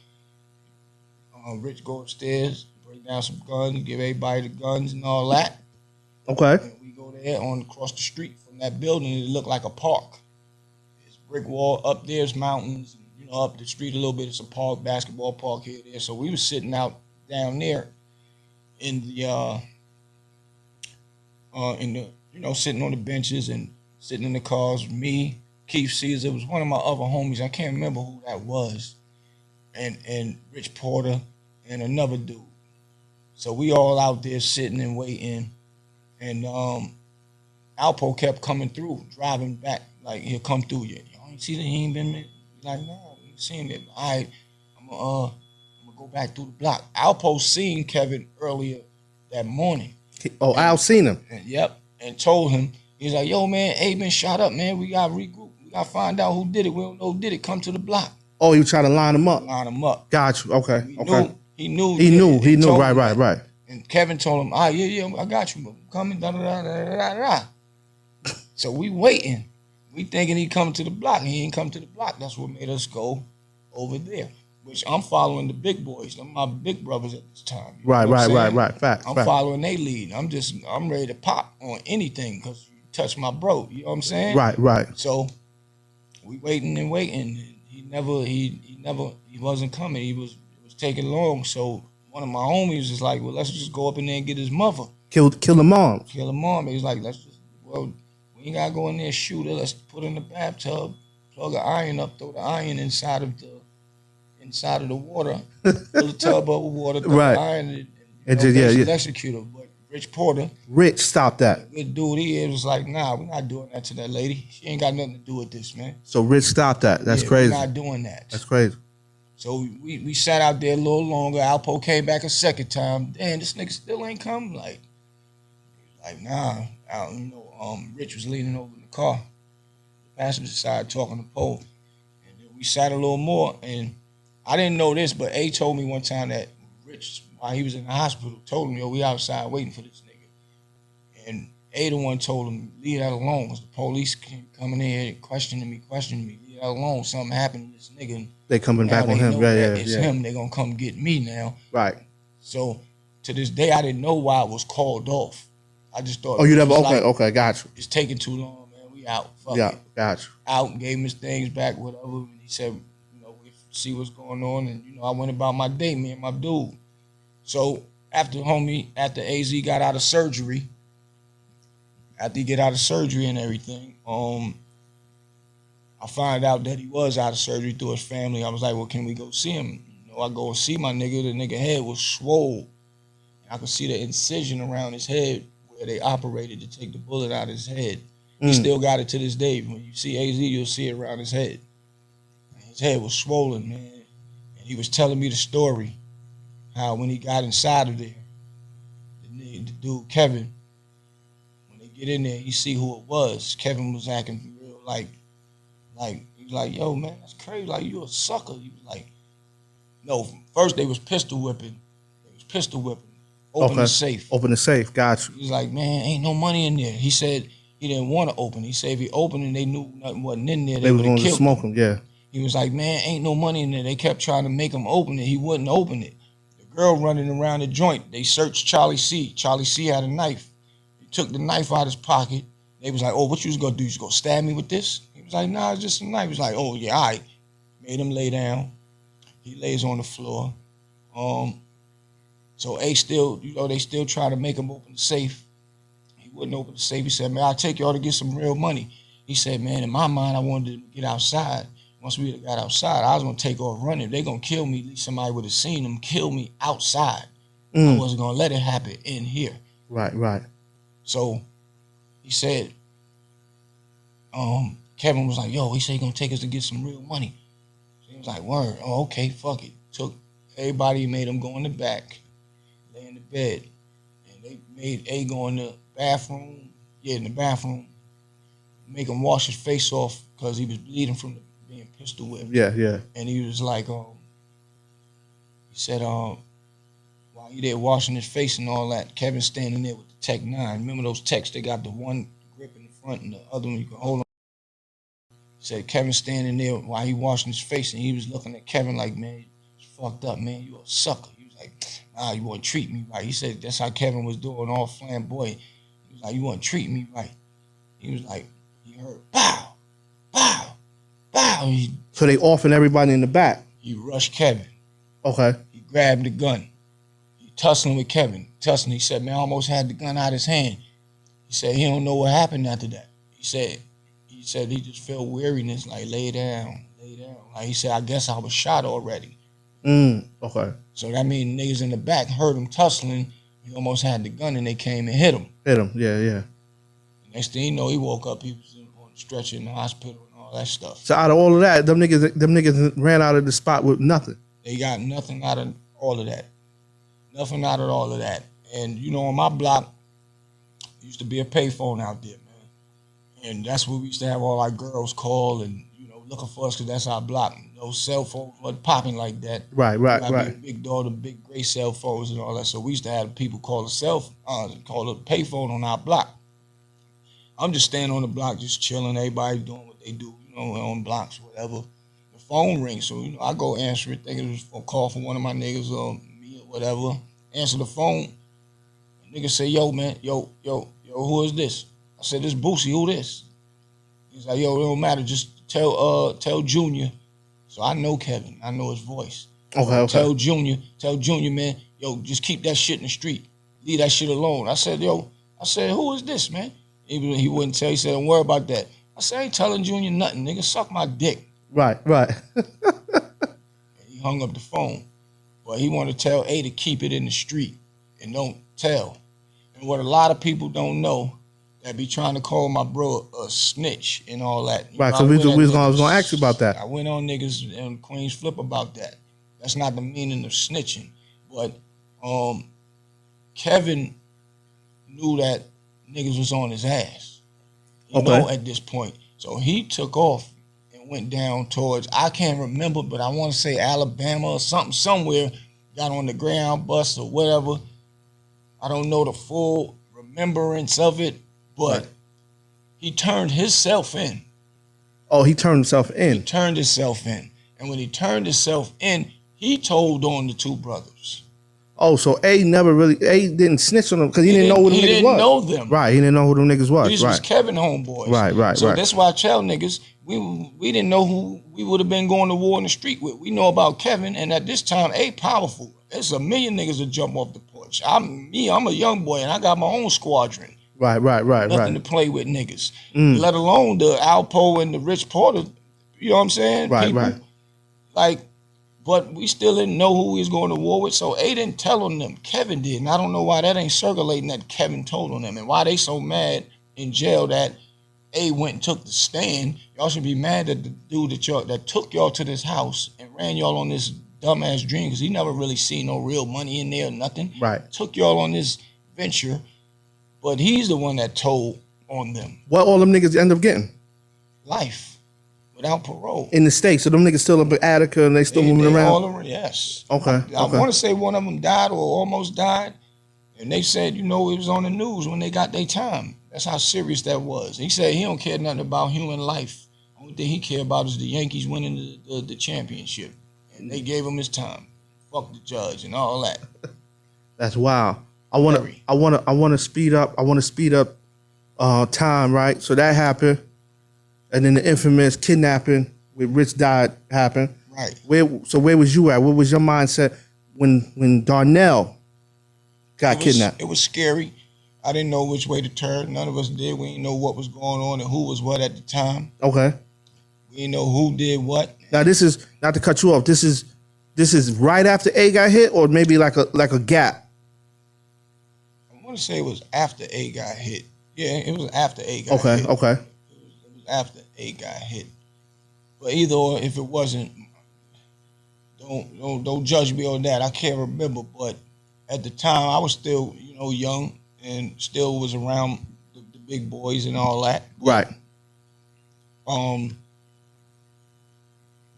Rich go upstairs, bring down some guns, give everybody the guns and all that. Okay. And we go there across the street from that building. It looked like a park. It's brick wall up there's mountains. And, up the street a little bit. It's a park, basketball park here there. So we was sitting out down there in the sitting on the benches and sitting in the cars. Me, Keith Caesar, was one of my other homies. I can't remember who that was, and Rich Porter and another dude. So we all out there sitting and waiting, and Alpo kept coming through, driving back like he'll come through. You ain't see that he ain't been like no, we ain't seen it. All right, I'm gonna go back through the block. Alpo seen Kevin earlier that morning. Oh, Al seen him. And told him, he's like, yo, man, A been shot up, man. We got to regroup. We got to find out who did it. We don't know who did it. Come to the block. Oh, you trying to line him up? Line him up. Got you. Okay. He knew. He knew. Right. And Kevin told him, yeah, I got you. I'm coming, da-da-da-da-da-da. So we waiting. We thinking he coming to the block. He ain't come to the block. That's what made us go over there. Which I'm following the big boys. They're my big brothers at this time. Right. Facts. I'm following their lead. I'm ready to pop on anything because you touch my bro. You know what I'm saying? Right. So we waiting. And he wasn't coming. It was taking long. So one of my homies is like, well, let's just go up in there and get his mother. Kill the mom. Kill the mom. He's like, we ain't gotta go in there and shoot her. Let's put her in the bathtub, plug an iron up, throw the iron inside of the water, fill the tub up with water, throw the iron, and execute her. But Rich Porter, stopped that. Good dude he is, was like, nah, we're not doing that to that lady. She ain't got nothing to do with this, man. So Rich stopped that. That's crazy. We're not doing that. That's crazy. So we sat out there a little longer. Alpo came back a second time. Damn, this nigga still ain't come. Like nah. Rich was leaning over in the car. The passenger side talking to Poe. And then we sat a little more, and I didn't know this, but A told me one time that Rich, while he was in the hospital, told him, yo, we outside waiting for this nigga. And A the one told him, leave that alone. Because the police came coming in here questioning me. Leave that alone. Something happened to this nigga. They coming back on him. It's him. They gonna come get me now. Right. So to this day, I didn't know why it was called off. I just thought. Oh, you never? Okay, got you. It's taking too long, man. We out. Fuck yeah, it. Got you. Out, gave him his things back, whatever. And he said, we see what's going on, and I went about my day, me and my dude. So after AZ got out of surgery, after he get out of surgery and everything, I find out that he was out of surgery through his family. I was like, well, can we go see him? I go and see my nigga. The nigga head was swole. I could see the incision around his head where they operated to take the bullet out of his head. He still got it to this day. When you see AZ, you'll see it around his head. His head was swollen, man. And he was telling me the story, how when he got inside of there, the dude, Kevin, when they get in there, you see who it was. Kevin was acting real like he was like, yo, man, that's crazy. Like, you a sucker. He was like, no, first they was pistol whipping. Open the safe. Open the safe. Got you. He was like, man, ain't no money in there. He said he didn't want to open. He said if he opened and they knew nothing wasn't in there, they would have killed him. Smoke him. Yeah. He was like, man, ain't no money in there. They kept trying to make him open it. He wouldn't open it. The girl running around the joint, they searched Charlie C. Charlie C had a knife. He took the knife out of his pocket. They was like, oh, what you was going to do? You was going to stab me with this? He was like, nah, it's just a knife. He was like, oh, yeah, all right. Made him lay down. He lays on the floor. So A still, they still try to make him open the safe. He wouldn't open the safe. He said, man, I'll take y'all to get some real money. He said, man, in my mind, I wanted to get outside. Once we got outside, I was going to take off running. They're going to kill me. At least somebody would have seen them kill me outside. I wasn't going to let it happen in here. Right. So he said, Kevin was like, yo, he said he's going to take us to get some real money. So he was like, word. Oh, okay, fuck it. Took everybody, made them go in the back, lay in the bed. And they made A go in the bathroom. Yeah, in the bathroom. Make him wash his face off because he was bleeding from being pistol whipped. Yeah. And he was like, he said, while he there washing his face and all that, Kevin standing there with the Tech 9. Remember those Techs? They got the one grip in the front and the other one you can hold on. He said Kevin standing there while he washing his face, and he was looking at Kevin like, man, it's fucked up, man. You a sucker. He was like, nah, you want to treat me right. He said that's how Kevin was doing, all flamboyant. He was like, you want to treat me right. He was like, he heard, pow, pow, pow. So they offing everybody in the back. He rushed Kevin. Okay. He grabbed the gun. He tussling with Kevin. Tussling. He said, man, I almost had the gun out of his hand. He said he don't know what happened after that. He said he just felt weariness, like lay down. Like he said, I guess I was shot already. Okay. So that means niggas in the back heard him tussling. He almost had the gun and they came and hit him. Yeah. Next thing you know, he woke up, he was on the stretcher in the hospital and all that stuff. So out of all of that, them niggas ran out of the spot with nothing. They got nothing out of all of that. Nothing out of all of that. And you know, on my block, used to be a payphone out there, man. And that's where we used to have all our girls call and, you know, looking for us because that's our block. No cell phones wasn't popping like that. Right. Big daughter, big gray cell phones and all that. So we used to have people call a payphone on our block. I'm just standing on the block, just chilling. Everybody doing what they do, you know, on blocks, whatever. The phone rings, so you know, I go answer it, thinking it was a call from one of my niggas or me or whatever. Answer the phone. The nigga say, yo, man, yo, who is this? I said, this Boosie, who this? He's like, yo, it don't matter, just tell Junior. So I know Kevin, I know his voice. Okay. Tell Junior, man, yo, just keep that shit in the street. Leave that shit alone. I said, who is this, man? He wouldn't tell. He said, don't worry about that. I said, I ain't telling Junior nothing, nigga. Suck my dick. Right. He hung up the phone. But he wanted to tell A to keep it in the street and don't tell. And what a lot of people don't know, that be trying to call my bro a snitch and all that. Right, so I was going to ask you about that. I went on niggas and Queens Flip about that. That's not the meaning of snitching. But Kevin knew that niggas was on his ass. You know, at this point. So he took off and went down towards, I can't remember, but I want to say Alabama or something, somewhere, got on the Greyhound bus or whatever. I don't know the full remembrance of it, but he turned himself in. Oh, he turned himself in. He turned himself in. And when he turned himself in, he told on the two brothers. Oh, so A didn't snitch on them because he didn't know who them niggas was. He didn't know them. Right, he didn't know who them niggas was. These was Kevin homeboys. Right. So that's why I tell niggas, we didn't know who we would have been going to war in the street with. We know about Kevin, and at this time, A powerful. There's a million niggas that jump off the porch. I'm a young boy, and I got my own squadron. Right. Nothing to play with niggas. Let alone the Alpo and the Rich Porter. You know what I'm saying? Right. Like, but we still didn't know who we was going to war with, so A didn't tell on them. Kevin did, and I don't know why that ain't circulating that Kevin told on them, and why they so mad in jail that A went and took the stand. Y'all should be mad at the dude that took y'all to this house and ran y'all on this dumbass dream, because he never really seen no real money in there or nothing. Right. Took y'all on this venture, but he's the one that told on them. What all them niggas end up getting? Life. Without parole. In the States, so them niggas still up in Attica and they still moving around? Yes. Okay. I want to say one of them died or almost died, and they said, you know, it was on the news when they got their time. That's how serious that was. He said he don't care nothing about human life. Only thing he care about is the Yankees winning the championship, and they gave him his time. Fuck the judge and all that. That's wild. I want to speed up. I want to speed up time, right? So that happened. And then the infamous kidnapping with Rich Dodd happened. Right. Where was you at? What was your mindset when Darnell got kidnapped? It was scary. I didn't know which way to turn. None of us did. We didn't know what was going on and who was what at the time. Okay. We didn't know who did what. Now this is, not to cut you off, this is right after A got hit, or maybe like a gap? I want to say it was after A got hit. Yeah, it was after A got hit. Okay. After A got hit. But either or, if it wasn't, don't judge me on that. I can't remember, but at the time I was still, you know, young, and still was around the big boys and all that. Right.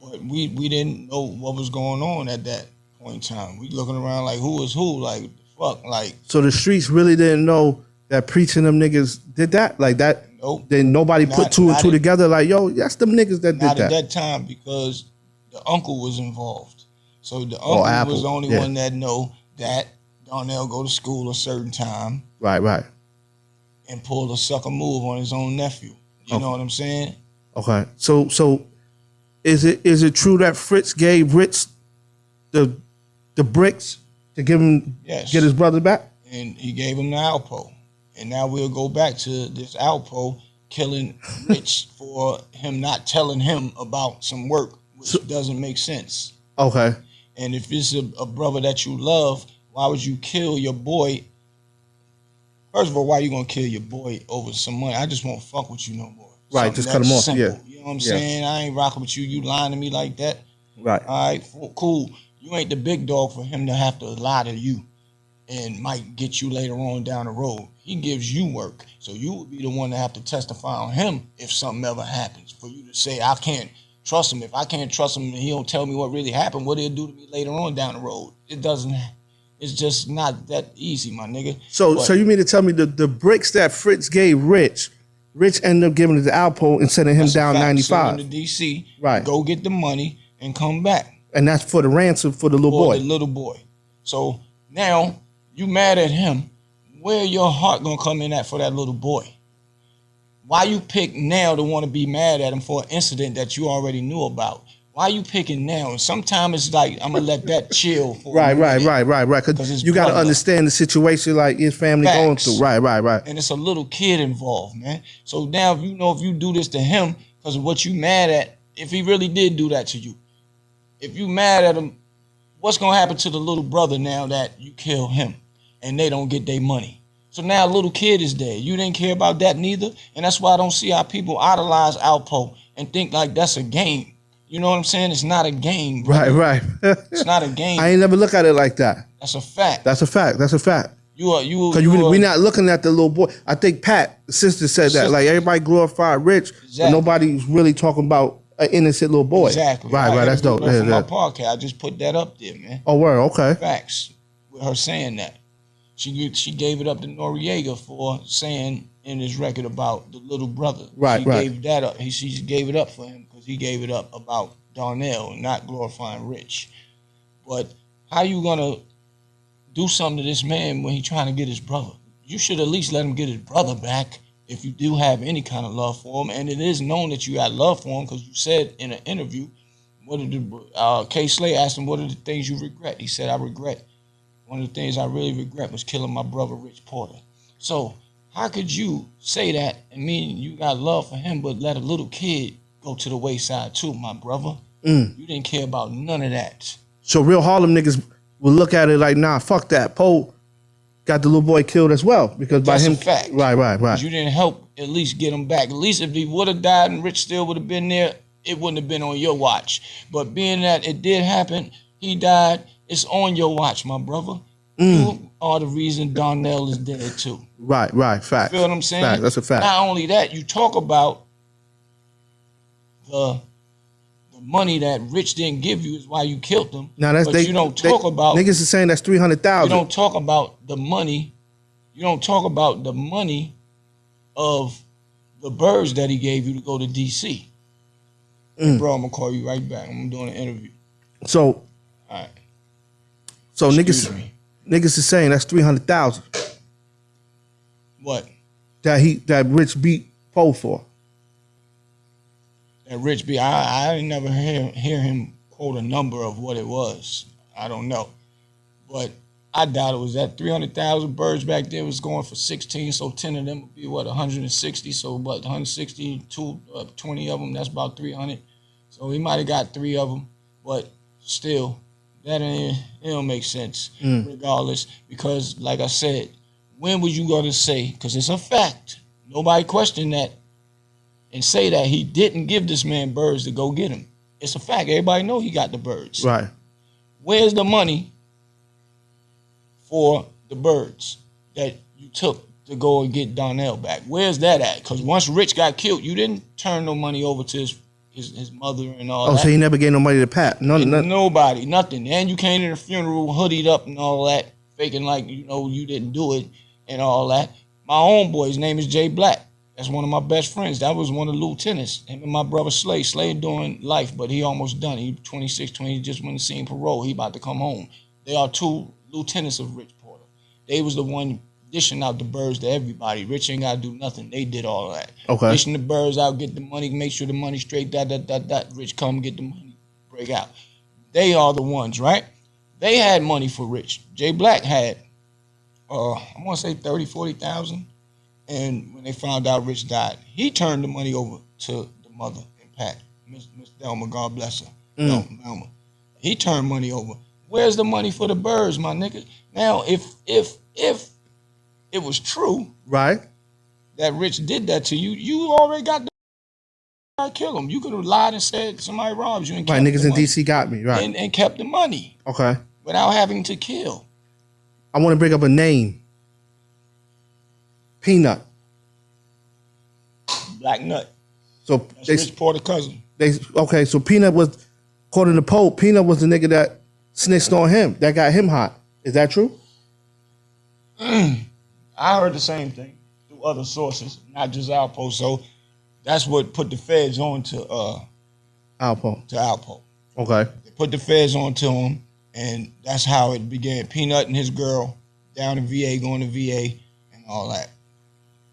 But we didn't know what was going on at that point in time. We looking around like who is who, like fuck, like. So the streets really didn't know that Preach and them niggas did that, like that. Nope. Then nobody put two and two together, like yo, that's them niggas that did that. Not at that time because the uncle was involved. So the uncle was the only one that know that Darnell go to school a certain time. Right. And pull a sucker move on his own nephew. You know what I'm saying? Okay. So is it true that Fritz gave Rich the bricks to get his brother back? And he gave him the Alpo. And now we'll go back to this Alpo killing Rich for him not telling him about some work, which doesn't make sense. Okay. And if it's a brother that you love, why would you kill your boy? First of all, why are you gonna kill your boy over some money? I just won't fuck with you no more. Right, just cut him off. Simple. Yeah. You know what I'm saying? I ain't rocking with you. You lying to me like that. Right. All right, cool. You ain't the big dog for him to have to lie to you and might get you later on down the road. He gives you work. So you would be the one to have to testify on him if something ever happens. For you to say, I can't trust him. If I can't trust him and he don't tell me what really happened, what he'll do to me later on down the road. It's just not that easy, my nigga. So you mean to tell me the bricks that Fritz gave Rich ended up giving it to Alpo and sending him down 95. Send him to DC, right? Go get the money and come back. And that's for the ransom for the little boy. The little boy. So now you mad at him. Where your heart gonna come in at for that little boy? Why you pick now to want to be mad at him for an incident that you already knew about? Why you picking now? And sometimes it's like I'm gonna let that chill for right. Because you got to understand the situation like his family going through. Right. And it's a little kid involved, man. So now if you do this to him because of what you mad at, if he really did do that to you, if you mad at him, what's gonna happen to the little brother now that you kill him and they don't get their money? So now a little kid is dead. You didn't care about that neither, and that's why I don't see how people idolize Alpo and think like that's a game. You know what I'm saying? It's not a game, brother. Right. It's not a game. I ain't never look at it like that. That's a fact. That's a fact. Because we not looking at the little boy. I think Pat, the sister, said that. Like everybody glorified Rich, but nobody's really talking about an innocent little boy. Exactly. Right. That's dope. For my podcast, I just put that up there, man. Oh, word. Okay. Facts. With her saying that. She gave it up to Noriega for saying in his record about the little brother. Right. She gave that up. She gave it up for him because he gave it up about Darnell, not glorifying Rich. But how you gonna do something to this man when he trying to get his brother? You should at least let him get his brother back if you do have any kind of love for him. And it is known that you got love for him because you said in an interview, K. Slay asked him, what are the things you regret? He said, I regret. One of the things I really regret was killing my brother, Rich Porter. So how could you say that and mean you got love for him but let a little kid go to the wayside too, my brother? You didn't care about none of that. So real Harlem niggas will look at it like, nah, fuck that. Poe got the little boy killed as well because That's by him. A fact. Right. You didn't help at least get him back. At least if he would have died and Rich still would have been there, it wouldn't have been on your watch. But being that it did happen, he died, it's on your watch, my brother. You are the reason Darnell is dead too. Right. Fact. You feel what I'm saying? Fact. That's a fact. Not only that, you talk about the money that Rich didn't give you is why you killed him. Now you don't talk about niggas is saying that's 300,000. You don't talk about the money. You don't talk about the money of the birds that he gave you to go to DC. Bro, I'm gonna call you right back. I'm doing an interview. So, all right. So niggas is saying that's 300,000. What? That Rich beat Poe for. That Rich beat. I didn't never hear him quote a number of what it was. I don't know, but I doubt it was that 300,000 birds back there was going for 16. So 10 of them would be what 160. So what 160, 20 of them. That's about 300. So he might have got 3 of them, but still. It don't make sense regardless because like I said, when was you going to say, because it's a fact, nobody question that and say that he didn't give this man birds to go get him. It's a fact. Everybody know he got the birds. Right. Where's the money for the birds that you took to go and get Donnell back? Where's that at? Because once Rich got killed, you didn't turn no money over to his mother and all that. Oh, so he never gave no money to Pat? Nobody, nothing. And you came to the funeral hoodied up and all that, faking like, you didn't do it and all that. My homeboy's name is Jay Black. That's one of my best friends. That was one of the lieutenants. Him and my brother Slade. Slade doing life, but he almost done. He 26, 20, he just went to see parole. He about to come home. They are two lieutenants of Rich Porter. They was the one dishing out the birds to everybody. Rich ain't got to do nothing. They did all that. Okay. Dishing the birds out, get the money, make sure the money straight, that. Rich come, get the money, break out. They are the ones, right? They had money for Rich. Jay Black had, I want to say 30, 40,000. And when they found out Rich died, he turned the money over to the mother and Pat, Miss Delma, God bless her, Delma. He turned money over. Where's the money for the birds, my nigga? Now, if it was true, right, that Rich did that to you, you already got to kill him. You could have lied and said somebody robbed you and kept niggas the in money. DC got me, right, and kept the money. Okay. Without having to kill. I want to bring up a name. Peanut. Black Nut. So that's Rich Porter cousin. Okay, so Peanut was, according to Pope, Peanut was the nigga that snitched on him, that got him hot. Is that true? I heard the same thing through other sources, not just Alpo. So that's what put the feds on to Alpo. To Alpo. Okay. They put the feds on to him, and that's how it began. Peanut and his girl down in VA, going to VA and all that.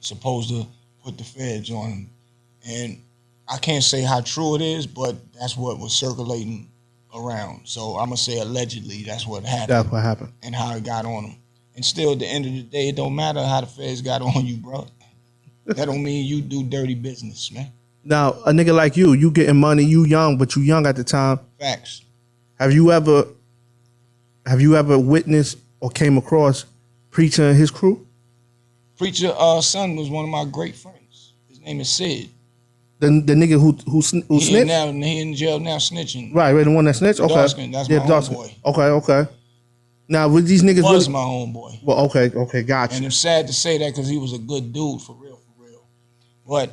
Supposed to put the feds on him. And I can't say how true it is, but that's what was circulating around. So I'm going to say allegedly that's what happened. That's what happened. And how it got on him. And still, at the end of the day, it don't matter how the feds got on you, bro. That don't mean you do dirty business, man. Now, a nigga like you getting money, you young, but you young at the time. Facts. Have you ever witnessed or came across Preacher and his crew? Preacher son was one of my great friends. His name is Sid. The nigga who snitched? He in jail now snitching. Right, the one that snitched? Okay. Darskin, that's my homeboy. Okay. Now, with these niggas... Was my homeboy. Well, okay, gotcha. And it's sad to say that because he was a good dude, for real. But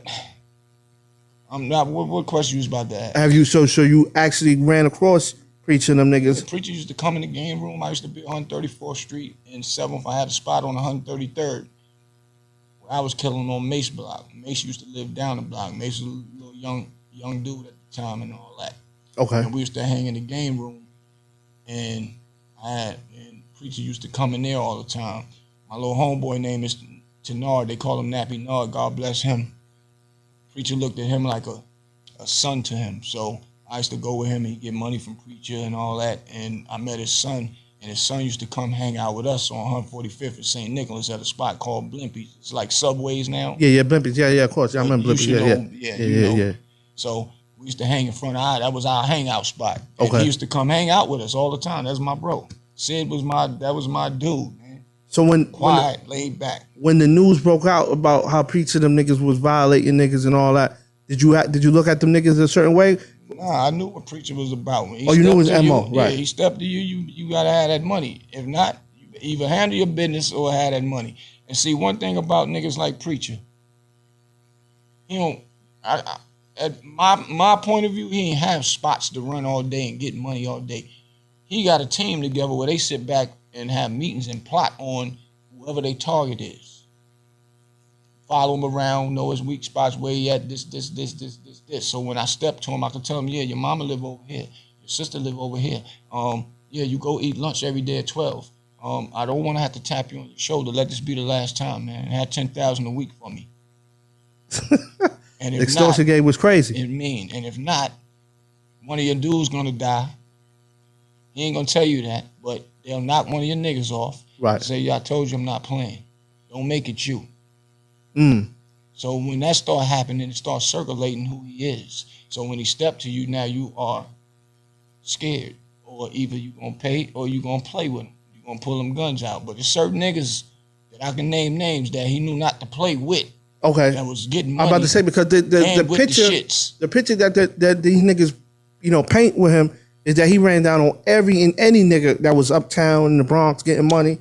I'm not... What question you was about to ask? Have you... So you actually ran across Preacher and them niggas? The Preacher used to come in the game room. I used to be on 134th Street in 7th. I had a spot on 133rd. I was killing on Mace block. Mace used to live down the block. Mace was a little young dude at the time and all that. Okay. And we used to hang in the game room, and Preacher used to come in there all the time. My little homeboy name is Tenard. They call him Nappy Nard. God bless him. Preacher looked at him like a son to him. So I used to go with him and he'd get money from Preacher and all that. And I met his son. And his son used to come hang out with us on 145th at St. Nicholas at a spot called Blimpies. It's like Subways now. Yeah, Blimpies. Yeah, of course. Yeah, I remember Blimpies. Yeah. So we used to hang in front of that was our hangout spot. And okay. He used to come hang out with us all the time. That's my bro. Sid was my dude, man. So quiet, laid back. When the news broke out about how Preacher them niggas was violating niggas and all that, did you look at them niggas a certain way? Nah, I knew what Preacher was about. You knew his MO, right? Yeah, he stepped to you. You gotta have that money. If not, you either handle your business or have that money. And see, one thing about niggas like Preacher, at my point of view, he ain't have spots to run all day and get money all day. He got a team together where they sit back and have meetings and plot on whoever their target is. Follow him around, know his weak spots, where he at, this. So when I step to him, I can tell him, yeah, your mama live over here, your sister live over here. Yeah, you go eat lunch every day at 12. I don't want to have to tap you on your shoulder. Let this be the last time, man. Have 10,000 a week for me. And if extortion game was crazy. And if not, one of your dudes gonna die. He ain't gonna tell you that, but they'll knock one of your niggas off. Right. Say, yeah, I told you I'm not playing. Don't make it you. So when that start happening, it starts circulating who he is. So when he stepped to you, now you are scared. Or either you gonna pay or you gonna play with him. You gonna pull them guns out. But there's certain niggas that I can name names that he knew not to play with. Okay. That was getting money. I'm about to say, because the picture that these niggas, paint with him is that he ran down on any nigga that was uptown in the Bronx getting money.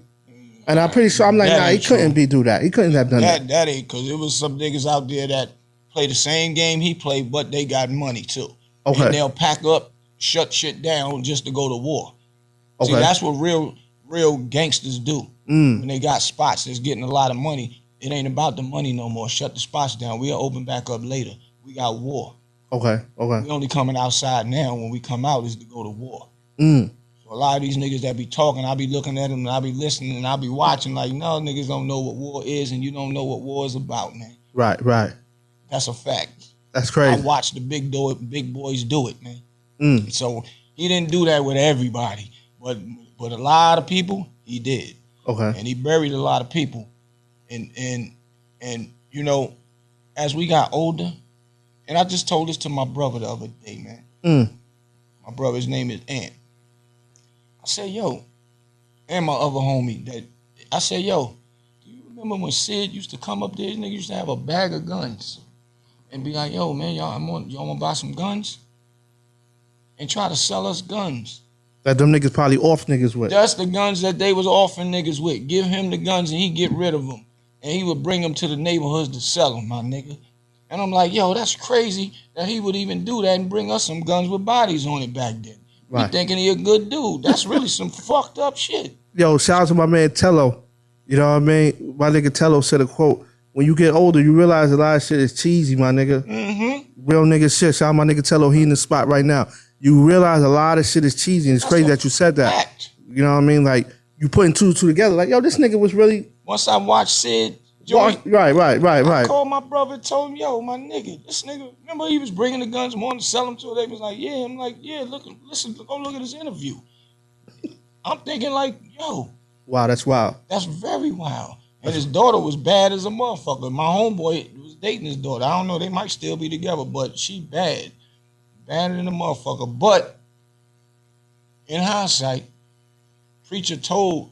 And I'm pretty sure, I'm like, nah, he couldn't do that. He couldn't have done that. That ain't, because there was some niggas out there that play the same game he played, but they got money too. Okay. And they'll pack up, shut shit down just to go to war. Okay. See, that's what real gangsters do. When they got spots that's getting a lot of money, it ain't about the money no more. Shut the spots down. We'll open back up later. We got war. Okay. We only coming outside now. When we come out is to go to war. So a lot of these niggas that be talking, I be looking at them and I be listening and I be watching like, no, niggas don't know what war is and you don't know what war is about, man. Right. That's a fact. That's crazy. I watched the big boys do it, man. So he didn't do that with everybody, but a lot of people he did. Okay. And he buried a lot of people, and you know, as we got older, and I just told this to my brother the other day, man. My brother's name is Ant. I said, yo, and my other homie that I said, yo, do you remember when Sid used to come up there? This nigga used to have a bag of guns. And be like, yo, man, y'all want to buy some guns? And try to sell us guns. That them niggas probably off niggas with. That's the guns that they was offering niggas with. Give him the guns and he get rid of them. And he would bring them to the neighborhoods to sell them, my nigga. And I'm like, yo, that's crazy that he would even do that and bring us some guns with bodies on it back then. Right. We thinking he a good dude. That's really some fucked up shit. Yo, shout out to my man Tello. You know what I mean? My nigga Tello said a quote. When you get older, you realize a lot of shit is cheesy, my nigga. Real nigga shit. Shout out my nigga Tello. He in the spot right now. You realize a lot of shit is cheesy, and it's crazy that you said that. Fact. You know what I mean? Like, you putting two together. Like, yo, this nigga was really... Once I watched Sid joint, right. I called my brother and told him, yo, my nigga, this nigga, remember he was bringing the guns, wanting to sell them to her. They was like, yeah. I'm like, yeah, listen, go look at this interview. I'm thinking like, yo. Wow, that's wild. That's very wild. And his daughter was bad as a motherfucker. My homeboy was dating his daughter. I don't know, they might still be together, but she bad. Badder than a motherfucker. But in hindsight, Preacher told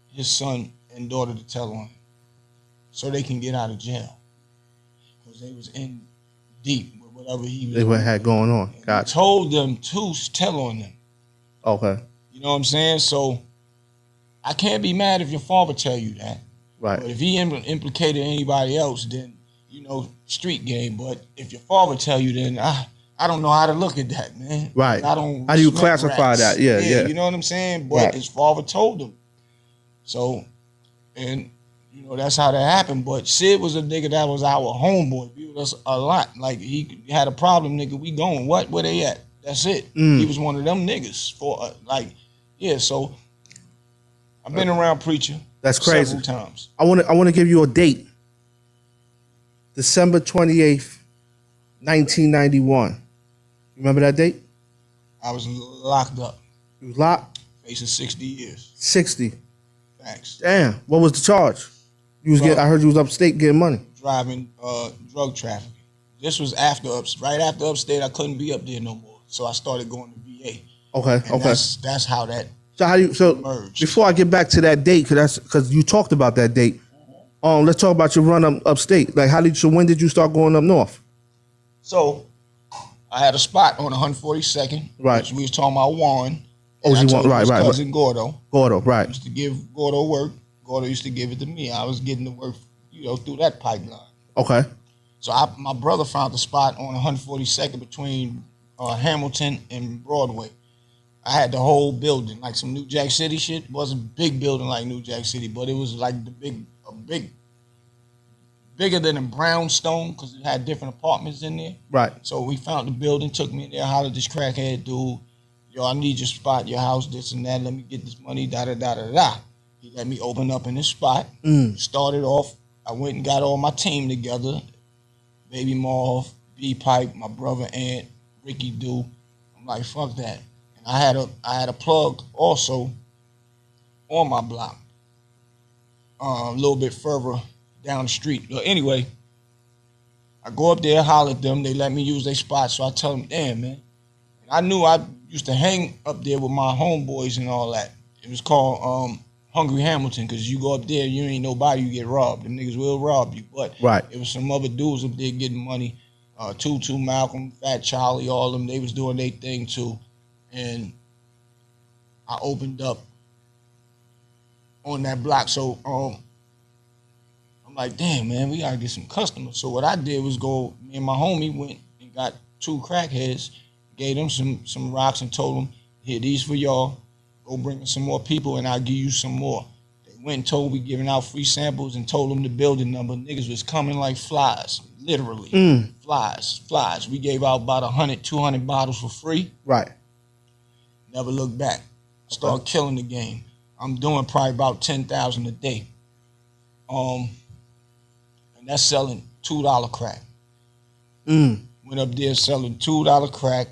his son and daughter to tell on him so they can get out of jail. Because they was in deep with whatever he was doing. They had going on. Gotcha. Told them to tell on them. Okay. You know what I'm saying? So I can't be mad if your father tell you that. Right. But if he implicated anybody else, then, you know, street game. But if your father tell you, then I don't know how to look at that, man. Right. I don't. How do you classify that? Yeah. You know what I'm saying? But his father told him. So, and, you know, that's how that happened. But Sid was a nigga that was our homeboy. He was us a lot. Like, he had a problem, nigga. We going. What? Where they at? That's it. He was one of them niggas. So I've been around Preacher. That's crazy. Several times. I want to give you a date. December 28th, 1991. You remember that date? I was locked up. You was locked? Facing 60 years. 60. Thanks. Damn. What was the charge? I heard you was upstate getting money. Driving drug trafficking. This was right after upstate. I couldn't be up there no more. So I started going to VA. Okay. That's how that. So merged. Before I get back to that date, because you talked about that date, let's talk about your run upstate. Like, when did you start going up north? So I had a spot on 142nd. Right. We was talking about Warren. OG Warren, right. Cousin Gordo. Gordo, right. Used to give Gordo work. Gordo used to give it to me. I was getting the work, you know, through that pipeline. Okay. So my brother found the spot on 142nd between Hamilton and Broadway. I had the whole building, like some New Jack City shit. It wasn't a big building like New Jack City, but it was like bigger than a brownstone because it had different apartments in there. Right. So we found the building, took me in there, hollered this crackhead dude, yo, I need your spot, your house, this and that. Let me get this money, da-da-da-da-da. He let me open up in his spot. Started off, I went and got all my team together. Baby Marv, B-Pipe, my brother Ant, Ricky Do. I'm like, fuck that. And I had a plug also on my block, a little bit further down the street. But anyway, I go up there, holler at them. They let me use their spot. So I tell them, damn, man. And I knew I used to hang up there with my homeboys and all that. It was called Hungry Hamilton, because you go up there, you ain't nobody, you get robbed. Them niggas will rob you. But it was some other dudes up there getting money. Tutu, Malcolm, Fat Charlie, all of them, they was doing their thing too. And I opened up on that block. So I'm like, damn, man, we gotta get some customers. So what I did was go. Me and my homie went and got 2 crackheads, gave them some rocks, and told them, here, these for y'all. Go bring some more people, and I'll give you some more. They went and told we giving out free samples and told them the building number. Niggas was coming like flies, literally. Flies. We gave out about 100, 200 bottles for free. Right. Never looked back. Start killing the game. I'm doing probably about 10,000 a day. And that's selling $2 crack. Went up there selling $2 crack.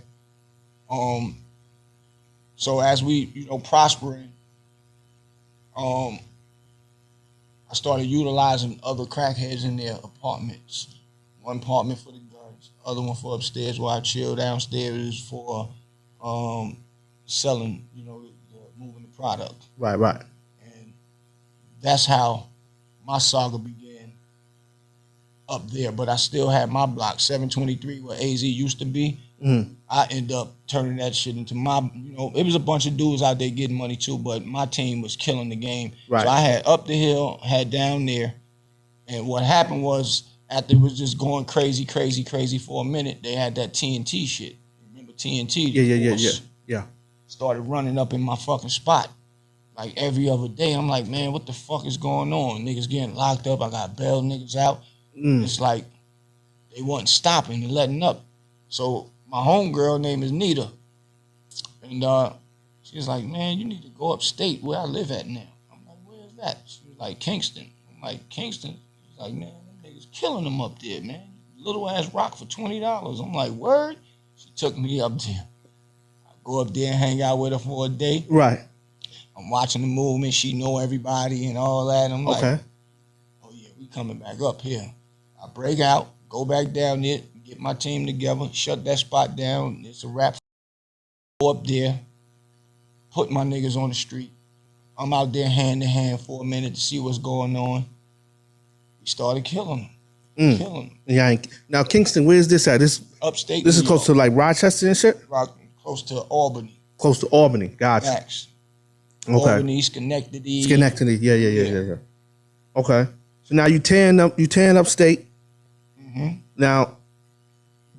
So as we, prospering, I started utilizing other crackheads in their apartments. One apartment for the guns, other one for upstairs where I chill. Downstairs for selling, moving the product. Right. And that's how my saga began up there. But I still had my block, 723, where AZ used to be. I end up turning that shit into my, it was a bunch of dudes out there getting money too, but my team was killing the game. Right. So I had up the hill, had down there. And what happened was, after it was just going crazy for a minute, they had that TNT shit. Remember TNT? Yeah. Started running up in my fucking spot. Like every other day, I'm like, man, what the fuck is going on? Niggas getting locked up. I got bail niggas out. It's like they wasn't stopping and letting up. So my homegirl name is Nita. And she's like, man, you need to go upstate where I live at now. I'm like, where is that? She was like, Kingston. I'm like, Kingston? She's like, man, them niggas killing them up there, man. Little ass rock for $20. I'm like, word? She took me up there. I go up there and hang out with her for a day. Right. I'm watching the movement. She know everybody and all that. I'm like, oh yeah, we coming back up here. I break out, go back down there, get my team together, shut that spot down. It's a wrap. Go up there, put my niggas on the street. I'm out there hand to hand for a minute to see what's going on. We started killing them. Killing them. Yeah. Now, Kingston, where's this at? This upstate. This is close to like Rochester and shit? Close to Albany. Close to Albany. Gotcha. Max. Okay. Albany, Schenectady. Yeah. Okay. So now you tearing up state. Now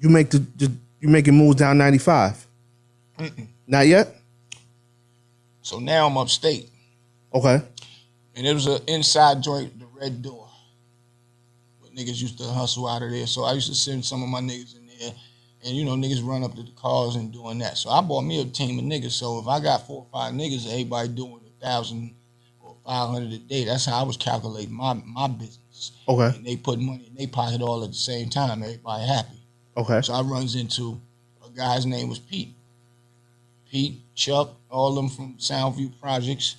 you making moves down 95. Not yet. So now I'm upstate. Okay. And it was an inside joint, the Red Door. But niggas used to hustle out of there. So I used to send some of my niggas in there. And, niggas run up to the cars and doing that. So I bought me a team of niggas. So if I got 4 or 5 niggas, everybody doing 1,000 or 500 a day, that's how I was calculating my business. Okay. And they put money in their pocket all at the same time. Everybody happy. Okay. So I runs into a guy's name was Pete. Pete, Chuck, all of them from Soundview Projects.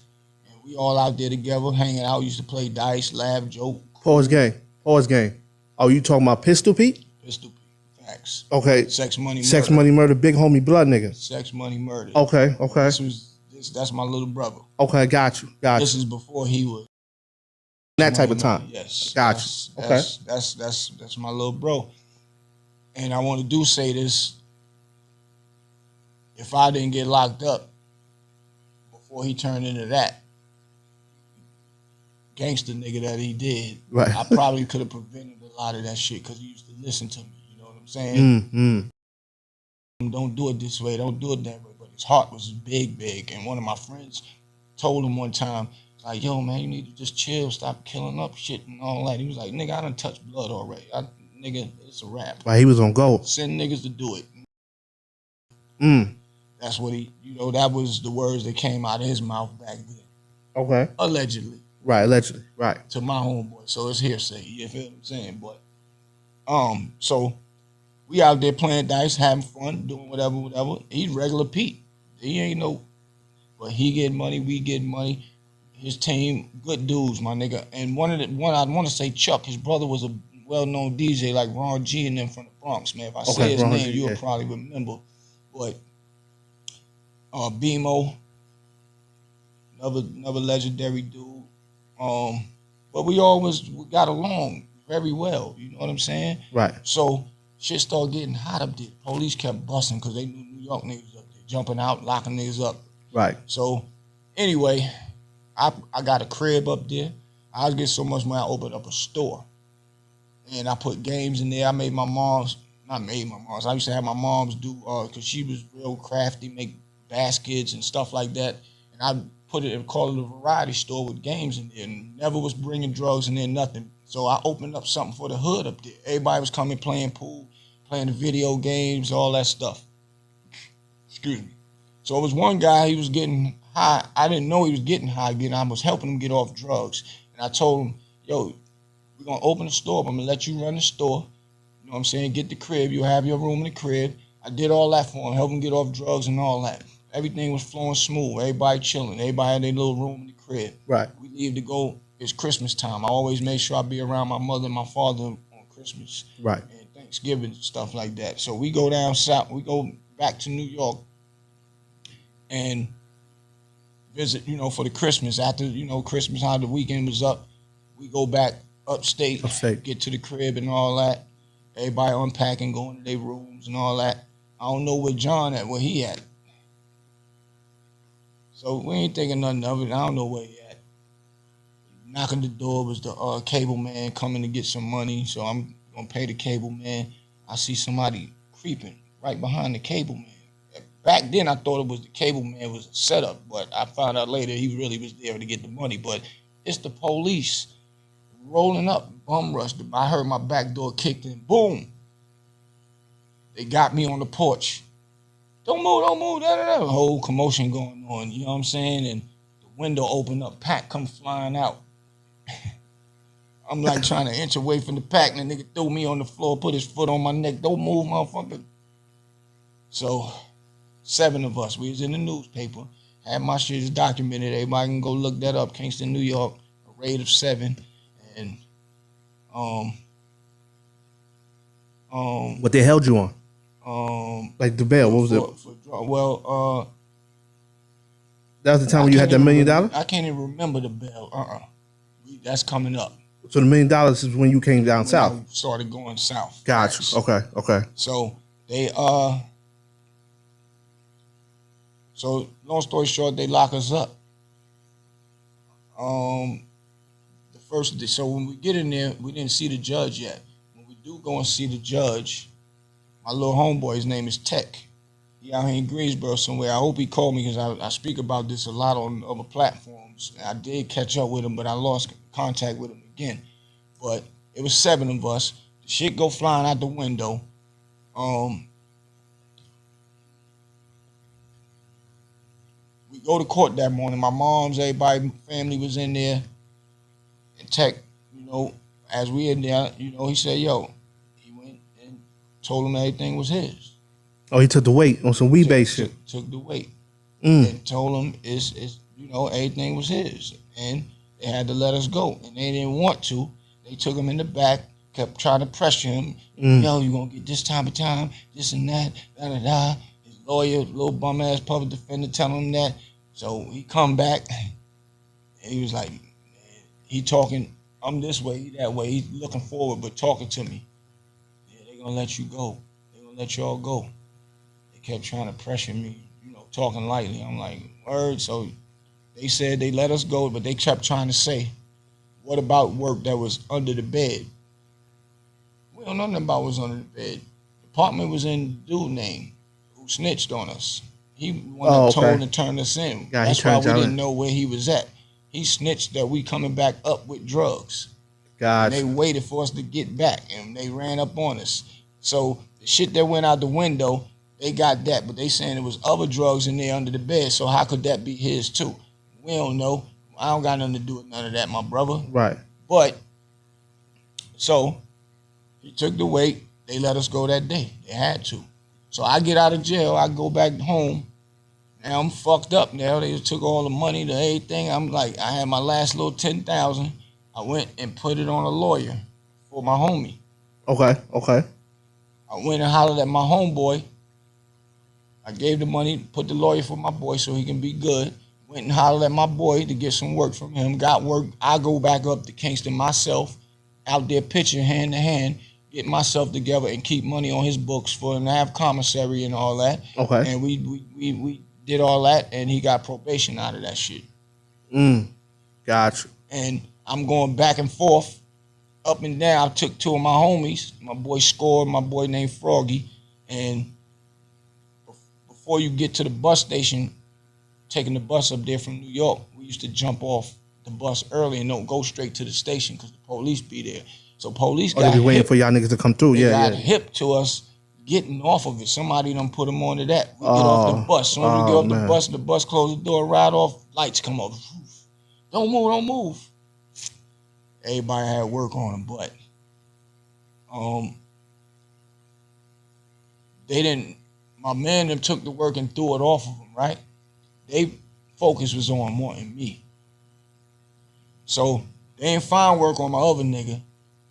And we all out there together, hanging out. Used to play dice, laugh, joke. Pause game. Oh, you talking about Pistol Pete? Pistol Pete. Facts. Okay. Sex, Money, Murder. Sex, Money, Murder, big homie blood nigga. Sex, Money, Murder. Okay. That's my little brother. Okay, got you. This is before he was. That type of time. Yes. Got you. Okay. That's my little bro. And I want to say this. If I didn't get locked up before he turned into that gangster nigga that he did, right, I probably could have prevented a lot of that shit because he used to listen to me. You know what I'm saying? Don't do it this way. Don't do it that way. But his heart was big. And one of my friends told him one time, like, yo, man, you need to just chill, stop killing up shit and all that. He was like, nigga, I done touched blood already. Nigga, it's a rap. Right, he was on go. Send niggas to do it. That's what that was the words that came out of his mouth back then. Okay. Allegedly. Right, allegedly. Right. To my homeboy. So it's hearsay. You feel what I'm saying? But, so we out there playing dice, having fun, doing whatever. He's regular Pete. He ain't but he get money, we get money. His team, good dudes, my nigga. And one I want to say Chuck, his brother was a well-known DJ like Ron G and them from the Bronx, man. If I say his name, you'll probably remember. But BMO, another legendary dude. But we got along very well. You know what I'm saying? Right. So shit started getting hot up there. Police kept busting because they knew New York niggas up there, jumping out, locking niggas up. Right. So anyway, I got a crib up there. I was getting so much money, I opened up a store. And I put games in there. I made my mom's, not made my mom's, I used to have my mom's do, because she was real crafty, make baskets and stuff like that. And I put it and call it a variety store with games in there, and never was bringing drugs in there, nothing. So I opened up something for the hood up there. Everybody was coming playing pool, playing the video games, all that stuff. Excuse me. So it was one guy, he was getting high. I didn't know he was getting high again. I was helping him get off drugs. And I told him, yo, we're going to open the store, but I'm going to let you run the store. You know what I'm saying? Get the crib. You'll have your room in the crib. I did all that for him, help him get off drugs and all that. Everything was flowing smooth. Everybody chilling. Everybody had their little room in the crib. Right. We leave to go. It's Christmas time. I always made sure I be around my mother and my father on Christmas. Right. And Thanksgiving and stuff like that. So we go down south. We go back to New York and visit, for the Christmas. After, Christmas, how the weekend was up, we go back upstate, get to the crib and all that. Everybody unpacking, going to their rooms and all that. I don't know where John at, where he at. So we ain't thinking nothing of it. I don't know where he at. Knocking the door was the cable man coming to get some money. So I'm going to pay the cable man. I see somebody creeping right behind the cable man. Back then, I thought it was the cable man was a setup, but I found out later he really was there to get the money. But it's the police rolling up, bum rushed. I heard my back door kicked in. Boom. They got me on the porch. Don't move, da-da-da. Whole commotion going on, you know what I'm saying? And the window opened up, pack come flying out. I'm like trying to inch away from the pack, and the nigga threw me on the floor, put his foot on my neck. Don't move, motherfucker. So 7 of us, we was in the newspaper, had my shit documented. Everybody can go look that up. Kingston, New York, a raid of 7. And what they held you on? Like the bail, what was it? That was the time when you had that $1 million? I can't even remember the bail. That's coming up. So the $1 million is when you came down south? I started going south. Gotcha. Right. Okay. So they so long story short, they lock us up. The first day, so when we get in there, we didn't see the judge yet. When we do go and see the judge, my little homeboy, his name is Tech. He out here in Greensboro somewhere. I hope he called me because I speak about this a lot on other platforms. I did catch up with him, but I lost contact with him again. But it was 7 of us. The shit go flying out the window. We go to court that morning. My mom's, everybody, family was in there. And Tech, as we in there, he said, yo, he went and told him everything was his. Oh, he took the weight on some weed-based shit. Took the weight. And told him everything was his. And they had to let us go. And they didn't want to. They took him in the back, kept trying to pressure him. Yo, you gonna get this time of time, this and that, da-da-da. His lawyer, little bum-ass public defender telling him that. So he come back, and he was like, he talking, I'm this way, he that way. He's looking forward, but talking to me. Yeah, they gonna let you go. They gonna let y'all go. They kept trying to pressure me, talking lightly. I'm like, word. So they said they let us go, but they kept trying to say, what about work that was under the bed? We don't know nothing about what was under the bed. The apartment was in the dude name who snitched on us. He wanted told to turn us in. Yeah, that's why we didn't know where he was at. He snitched that we coming back up with drugs. Gotcha. They waited for us to get back, and they ran up on us. So the shit that went out the window, they got that, but they saying there was other drugs in there under the bed, so how could that be his too? We don't know. I don't got nothing to do with none of that, my brother. Right. But, so, he took the weight. They let us go that day. They had to. So I get out of jail. I go back home. Now I'm fucked up now. They took all the money, the everything. I'm like, I had my last little 10,000. I went and put it on a lawyer for my homie. Okay. I went and hollered at my homeboy. I gave the money, put the lawyer for my boy so he can be good. Went and hollered at my boy to get some work from him. Got work. I go back up to Kingston myself, out there pitching hand to hand, get myself together and keep money on his books for him to have commissary and all that. Okay. And we did all that, and he got probation out of that shit. Gotcha. And I'm going back and forth, up and down. I took two of my homies, my boy Score, my boy named Froggy, and before you get to the bus station, taking the bus up there from New York, we used to jump off the bus early and don't go straight to the station because the police be there. So police got they be waiting hip. for y'all niggas to come through. They Yeah, got hip to us getting off of it. Somebody done put them onto that. We get Oh, off the bus. Soon as we get off man. the bus close the door, ride off, lights come off. Don't move, don't move. Everybody had work on them, but they didn't. My man them took the work and threw it off of them, right? They focus was on wanting me. So they ain't find work on my other nigga.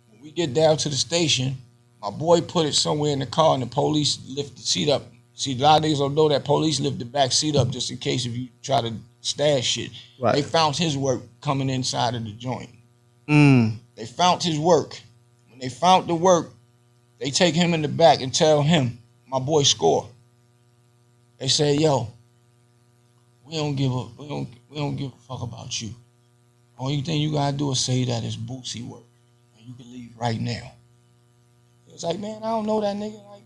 When we get down to the station, my boy put it somewhere in the car and the police lift the seat up. See, a lot of niggas don't know that police lift the back seat up just in case if you try to stash shit. Right. They found his work coming inside of the joint. They found his work. When they found the work, they take him in the back and tell him, my boy Score. They say, yo, we don't give a fuck about you. Only thing you gotta do is say that it's Boosie work, and you can leave right now. It's like, man, I don't know that nigga. Like,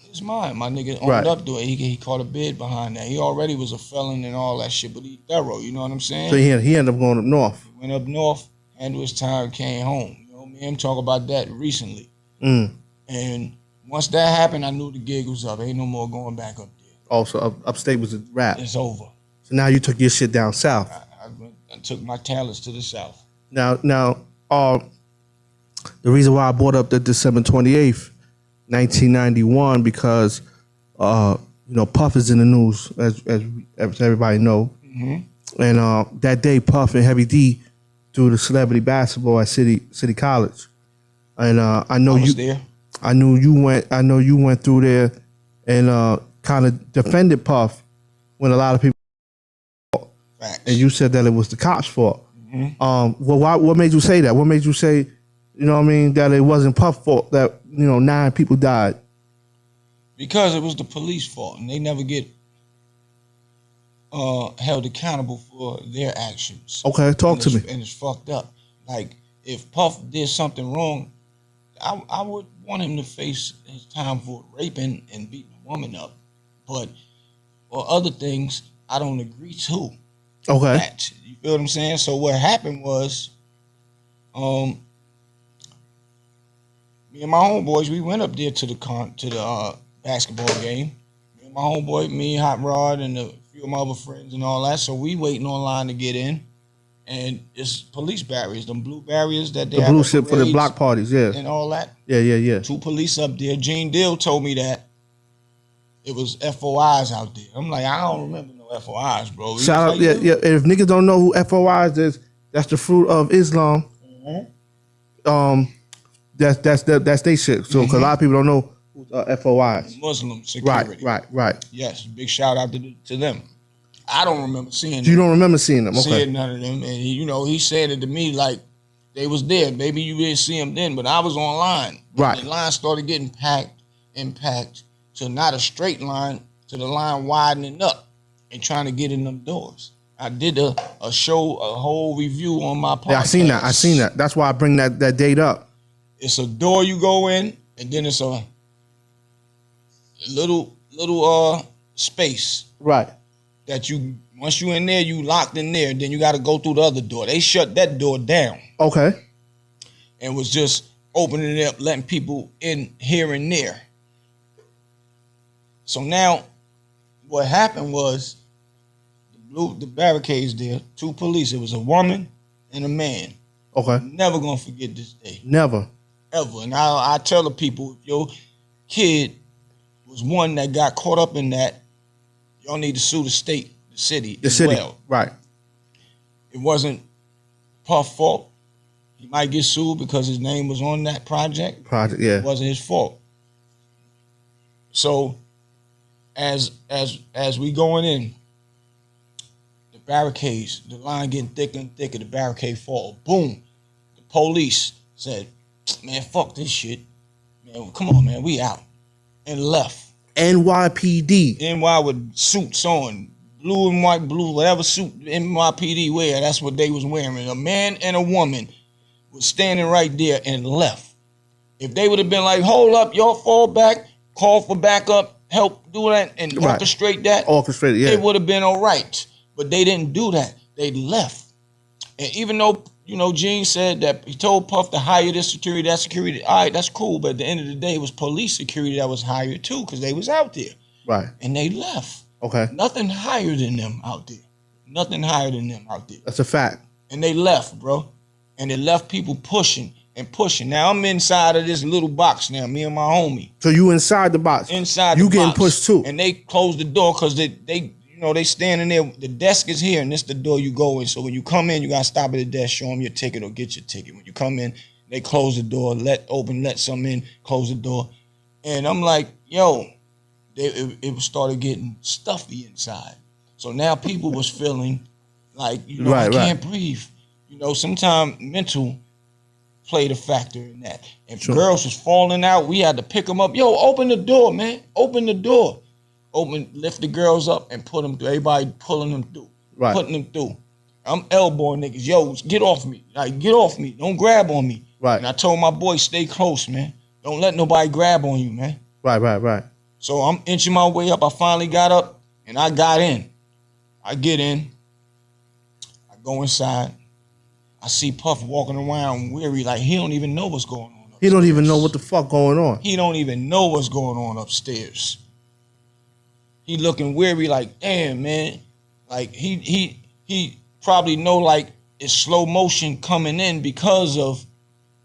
it's mine. My nigga owned up to it. He caught a bid behind that. He already was a felon and all that shit, but he thorough. You know what I'm saying? So he ended up going up north. He went up north, handled his time, came home. You know, me and him talk about that recently. And once that happened, I knew the gig was up. Ain't no more going back up there. Also, upstate was a wrap. It's over. So now you took your shit down south. I took my talents to the south. Now, the reason why I brought up the December 28th, 1991, because Puff is in the news, as everybody know. And that day, Puff and Heavy D threw the celebrity basketball at City College. And I know there. I knew you went through there and kind of defended Puff when a lot of people. Facts. And you said that it was the cops' fault. What made you say that? What made you say, that it wasn't Puff's fault that 9 people died? Because it was the police fault, and they never get held accountable for their actions. Okay, talk to me. And it's fucked up. Like, if Puff did something wrong, I would want him to face his time for raping and beating a woman up. But for other things, I don't agree to. Okay. That. You feel what I'm saying? So what happened was, me and my homeboys, we went up there to the basketball game. Me and my homeboy, me, Hot Rod, and a few of my other friends and all that. So we waiting online to get in, and it's police barriers, them blue barriers that they the have blue at shit for the block parties, yeah, and all that. Yeah. 2 police up there. Gene Dill told me that it was FOIs out there. I'm like, I don't remember no FOIs, bro. Shout out, yeah. If niggas don't know who FOIs is, that's the fruit of Islam. That's they shit. So, because a lot of people don't know who's FOIs. Muslim security. Right. Yes, big shout out to them. I don't remember seeing them. You don't remember seeing them? Okay. Seeing none of them. And he said it to me like they was there. Maybe you didn't see them then, but I was online. Right. The line started getting packed to not a straight line, to the line widening up and trying to get in them doors. I did a whole review on my podcast. Yeah, I seen that. That's why I bring that date up. It's a door you go in, and then it's a little space. Right. That once you in there, you locked in there, then you got to go through the other door. They shut that door down. Okay. And was just opening it up, letting people in here and there. So now, what happened was, the barricades there, 2 police. It was a woman and a man. Okay. I'm never gonna forget this day. Never. Ever. And I tell the people, if your kid was one that got caught up in that, y'all need to sue the state, the city as well. Right. It wasn't Puff's fault. He might get sued because his name was on that project. Yeah. It wasn't his fault. So as we going in, the barricades, the line getting thicker and thicker, the barricade fall. Boom. The police said, man, fuck this shit. Man, come on, man, we out. And left. NYPD. NY with suits on, blue and white, blue, whatever suit NYPD wear, that's what they was wearing. A man and a woman was standing right there and left. If they would have been like, hold up, y'all fall back, call for backup, help do that, and orchestrate that, it would have been all right. But they didn't do that. They left. And even though, Gene said that he told Puff to hire this security, that security, all right, that's cool. But at the end of the day, it was police security that was hired too, because they was out there. Right. And they left. Okay. Nothing higher than them out there. Nothing higher than them out there. That's a fact. And they left, bro. And they left people pushing and pushing. Now I'm inside of this little box now, me and my homie. So you inside the box? Inside the box. You getting pushed too. And they closed the door because they standing there. The desk is here and this the door you go in. So when you come in, you got to stop at the desk, show them your ticket or get your ticket. When you come in, they close the door, let some in, close the door. And I'm like, yo, it started getting stuffy inside. So now people was feeling like, I can't breathe. Sometimes mental played a factor in that. And girls was falling out. We had to pick them up. Yo, open the door, man. Open the door. Lift the girls up and put them through. Everybody pulling them through. Right. Putting them through. I'm elbowing niggas. Yo, get off me. Like, get off me. Don't grab on me. Right. And I told my boy, stay close, man. Don't let nobody grab on you, man. Right. So I'm inching my way up. I finally got up and I got in. I get in. I go inside. I see Puff walking around weary, like he don't even know what's going on upstairs. He don't even know what the fuck going on. He don't even know what's going on upstairs. He looking weary, like, damn, man. Like he probably know like it's slow motion coming in because of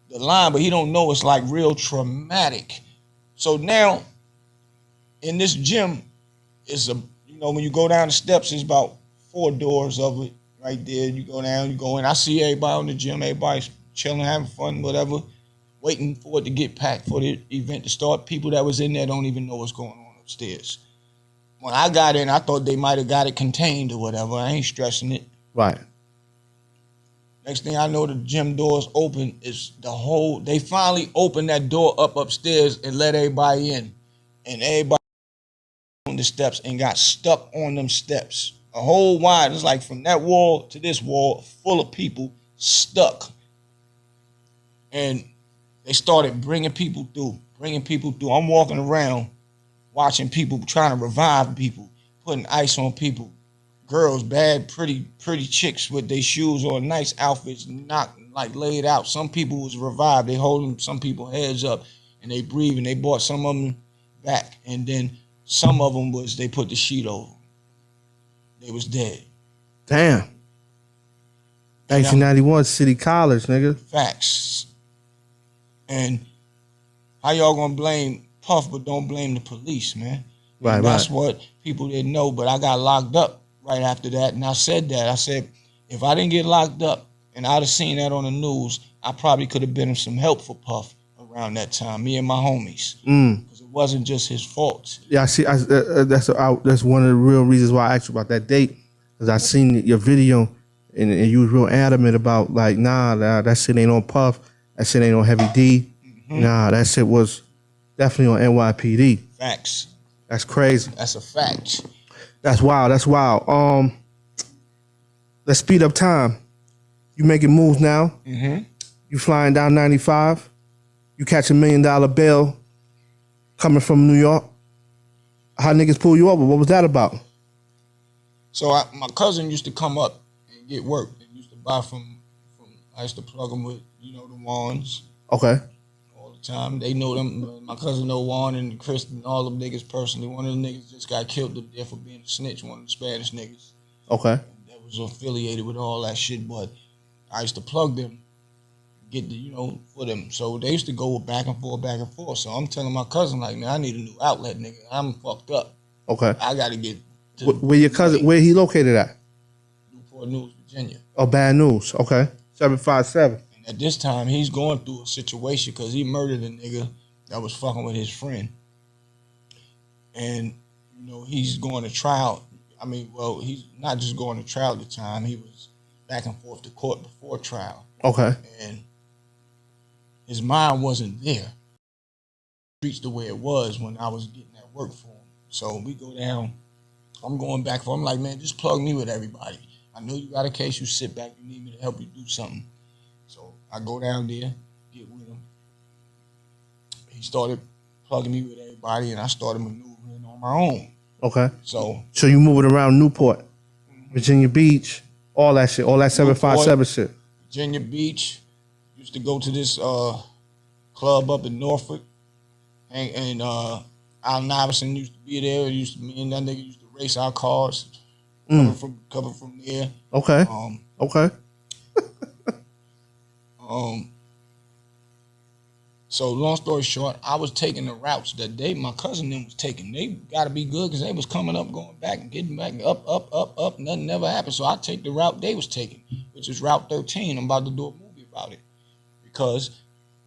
the line, but he don't know it's like real traumatic. So now in this gym, it's when you go down the steps, it's about 4 doors of it. Right there, you go down, you go in. I see everybody in the gym, everybody's chilling, having fun, whatever, waiting for it to get packed for the event to start. People that was in there don't even know what's going on upstairs. When I got in, I thought they might have got it contained or whatever. I ain't stressing it. Right. Next thing I know, the gym doors open. They finally opened that door up upstairs and let everybody in. And everybody on the steps and got stuck on them steps. A whole wide, it's like from that wall to this wall, full of people stuck. And they started bringing people through. I'm walking around watching people trying to revive people, putting ice on people. Girls, bad, pretty chicks with their shoes or nice outfits, not like laid out. Some people was revived. They holding some people heads up and they breathing. They brought some of them back. And then some of them they put the sheet over. They was dead. Damn. 1991 City College, nigga. Facts. And how y'all gonna blame Puff but don't blame the police, man? Right. That's what people didn't know. But I got locked up right after that. And I said that. I said, if I didn't get locked up and I'd have seen that on the news, I probably could have been in some help for Puff around that time, me and my homies. Because it wasn't just his fault. Yeah, I see. That's one of the real reasons why I asked you about that date, because I seen your video and you was real adamant about like, nah, that shit ain't on Puff, that shit ain't on Heavy D. Nah, that shit was definitely on NYPD. Facts. That's crazy. That's a fact. That's wild. Let's speed up time. You making moves now. You flying down 95. You catch $1 million bail coming from New York. How niggas pull you over? What was that about? So my cousin used to come up and get work. They used to buy from I used to plug them with, the Wands. Okay. All the time. They know them. My cousin know Juan and Chris and all them niggas personally. One of the niggas just got killed to death for being a snitch, one of the Spanish niggas. Okay. That was affiliated with all that shit, but I used to plug them, get for them. So they used to go back and forth. So I'm telling my cousin, like, man, I need a new outlet, nigga. I'm fucked up. Okay. I got to get to where your cousin, where he located at? Newport News, Virginia. Oh, Bad News. Okay. 757. And at this time, he's going through a situation because he murdered a nigga that was fucking with his friend. And, he's going to trial. I mean, well, he's not just going to trial at the time. He was back and forth to court before trial. Okay. And his mind wasn't there. Reached the way it was when I was getting that work for him. So we go down. I'm going back for. I'm like, man, just plug me with everybody. I know you got a case. You sit back. You need me to help you do something. So I go down there, get with him. He started plugging me with everybody, and I started maneuvering on my own. Okay. So you moving around Newport, Virginia Beach, all that shit, all that 757 shit. Virginia Beach. Used to go to this club up in Norfolk, and Al Iverson used to be there. Me and that nigga used to race our cars, coming from there. Okay. Okay. So long story short, I was taking the routes that my cousin them was taking. They got to be good because they was coming up, going back, and getting back, up. Nothing never happened. So I take the route they was taking, which is Route 13. I'm about to do a movie about it because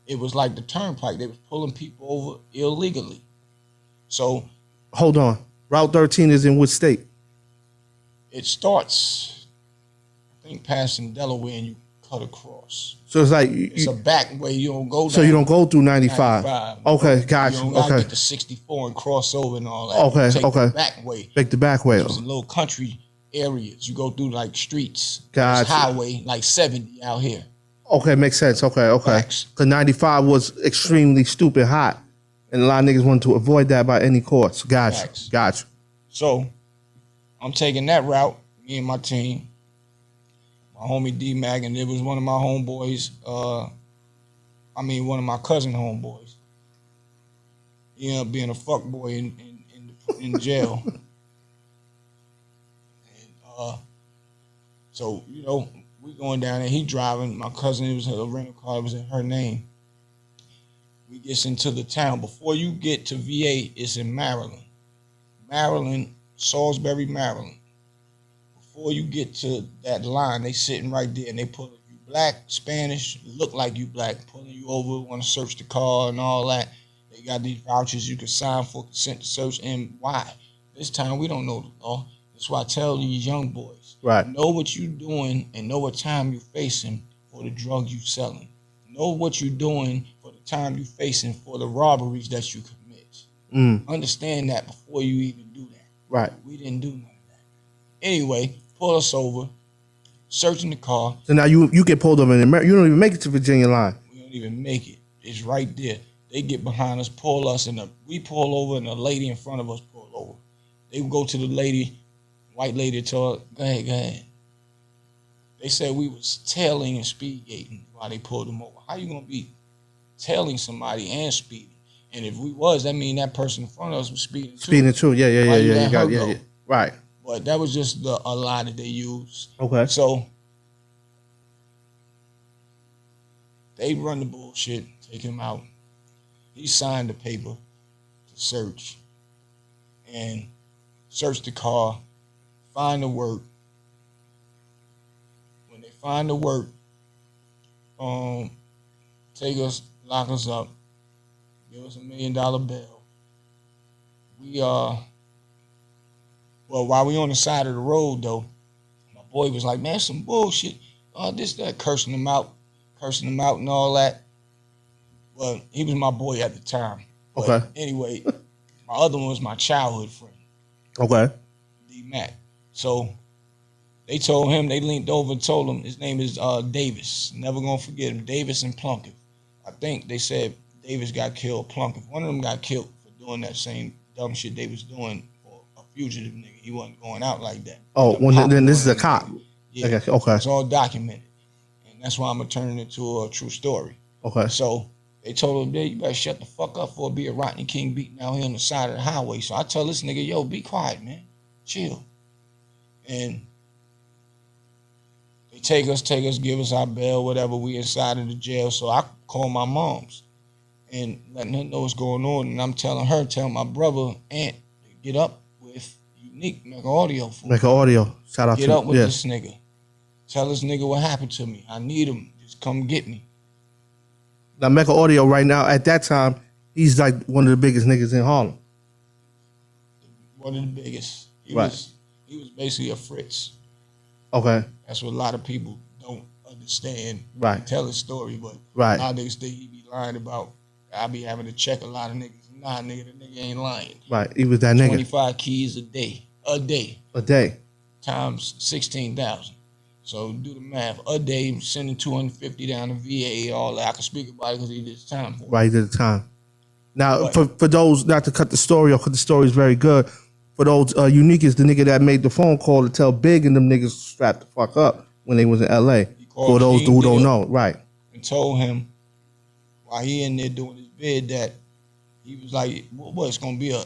it was like the turnpike. They was pulling people over illegally. So hold on, Route 13 is in which state? It starts, I think, passing Delaware, and you cut across. So it's like it's a back way. You don't go down. So you don't go through 95. Okay, gotcha. You don't gotta get to 64 and cross over and all that. Okay, Take okay. The back way. Take the back way. It's little country areas. You go through like streets. Gotcha. There's highway like 70 out here. Okay, makes sense. Okay. Facts. Because 95 was extremely stupid hot, and a lot of niggas wanted to avoid that by any cost. Gotcha. So I'm taking that route. Me and my team. My homie D-Mac, and it was one of my homeboys, one of my cousin homeboys. He ended up being a fuck boy in jail. And so, we going down there, he driving, my cousin, it was a rental car, it was in her name. We gets into the town. Before you get to VA, it's in Maryland, Salisbury, Maryland. Before you get to that line, they sitting right there and they pulling you black, Spanish, look like you black, pulling you over, want to search the car and all that. They got these vouchers you can sign for consent to search. And why? This time we don't know the law. That's why I tell these young boys, right, know what you doing and know what time you facing for the drug you selling. Know what you doing for the time you facing for the robberies that you commit. Understand that before you even do that. Right. We didn't do none of that. Anyway, pull us over, searching the car. So now you get pulled over in America. You don't even make it to Virginia line. We don't even make it. It's right there. They get behind us, pull us, and we pull over, and the lady in front of us pull over. They go to the lady, white lady, tell her, go ahead. They said we was tailing and speed gating while they pulled them over. How you gonna be tailing somebody and speeding? And if we was, that mean that person in front of us was speeding too. Speeding too, yeah. Yeah. Right. But that was just a lie that they used. Okay. So they run the bullshit, take him out. He signed the paper to search and search the car, find the work. When they find the work, take us, lock us up, give us $1 million bail. While we on the side of the road though, my boy was like, man, some bullshit. That, cursing him out and all that. Well, he was my boy at the time. But okay. Anyway, my other one was my childhood friend. Okay. D-Mac. So they told him, they leaned over and told him his name is Davis. Never gonna forget him. Davis and Plunkett. I think they said Davis got killed, Plunkett. One of them got killed for doing that same dumb shit they was doing for a fugitive nigga. He wasn't going out like that. Oh, then this is a cop. Yeah. Okay. It's all documented. And that's why I'm gonna turn it into a true story. Okay. So they told him, you better shut the fuck up for be a Rodney King beating out here on the side of the highway. So I tell this nigga, yo, be quiet, man. Chill. And they take us, give us our bail, whatever. We inside of the jail. So I call my moms and letting her know what's going on. And I'm telling my brother, Aunt, to get up with Unique, make an audio for me. Make an audio. Shout out to Get up with this nigga. Tell this nigga what happened to me. I need him. Just come get me. Now, Mecca Audio right now, at that time, he's like one of the biggest niggas in Harlem. One of the biggest. He right. He was basically a Fritz. Okay. That's what a lot of people don't understand. Right. Tell his story, but right. a lot of niggas think he be lying about. I be having to check a lot of niggas. Nah, nigga, the nigga ain't lying. Right. He was that nigga. 25 keys a day. A day. A day. Times 16,000. So do the math. A day, sending 250 down to VA, all that. I can speak about it because he did his time for it. Right, he did the time. Now, But, for those, not to cut the story off, because the story is very good, for those, Unique is the nigga that made the phone call to tell Big and them niggas strapped the fuck up when they was in L.A. For those who don't know, right. And told him, while he in there doing his bid, that he was like, what, it's going to be a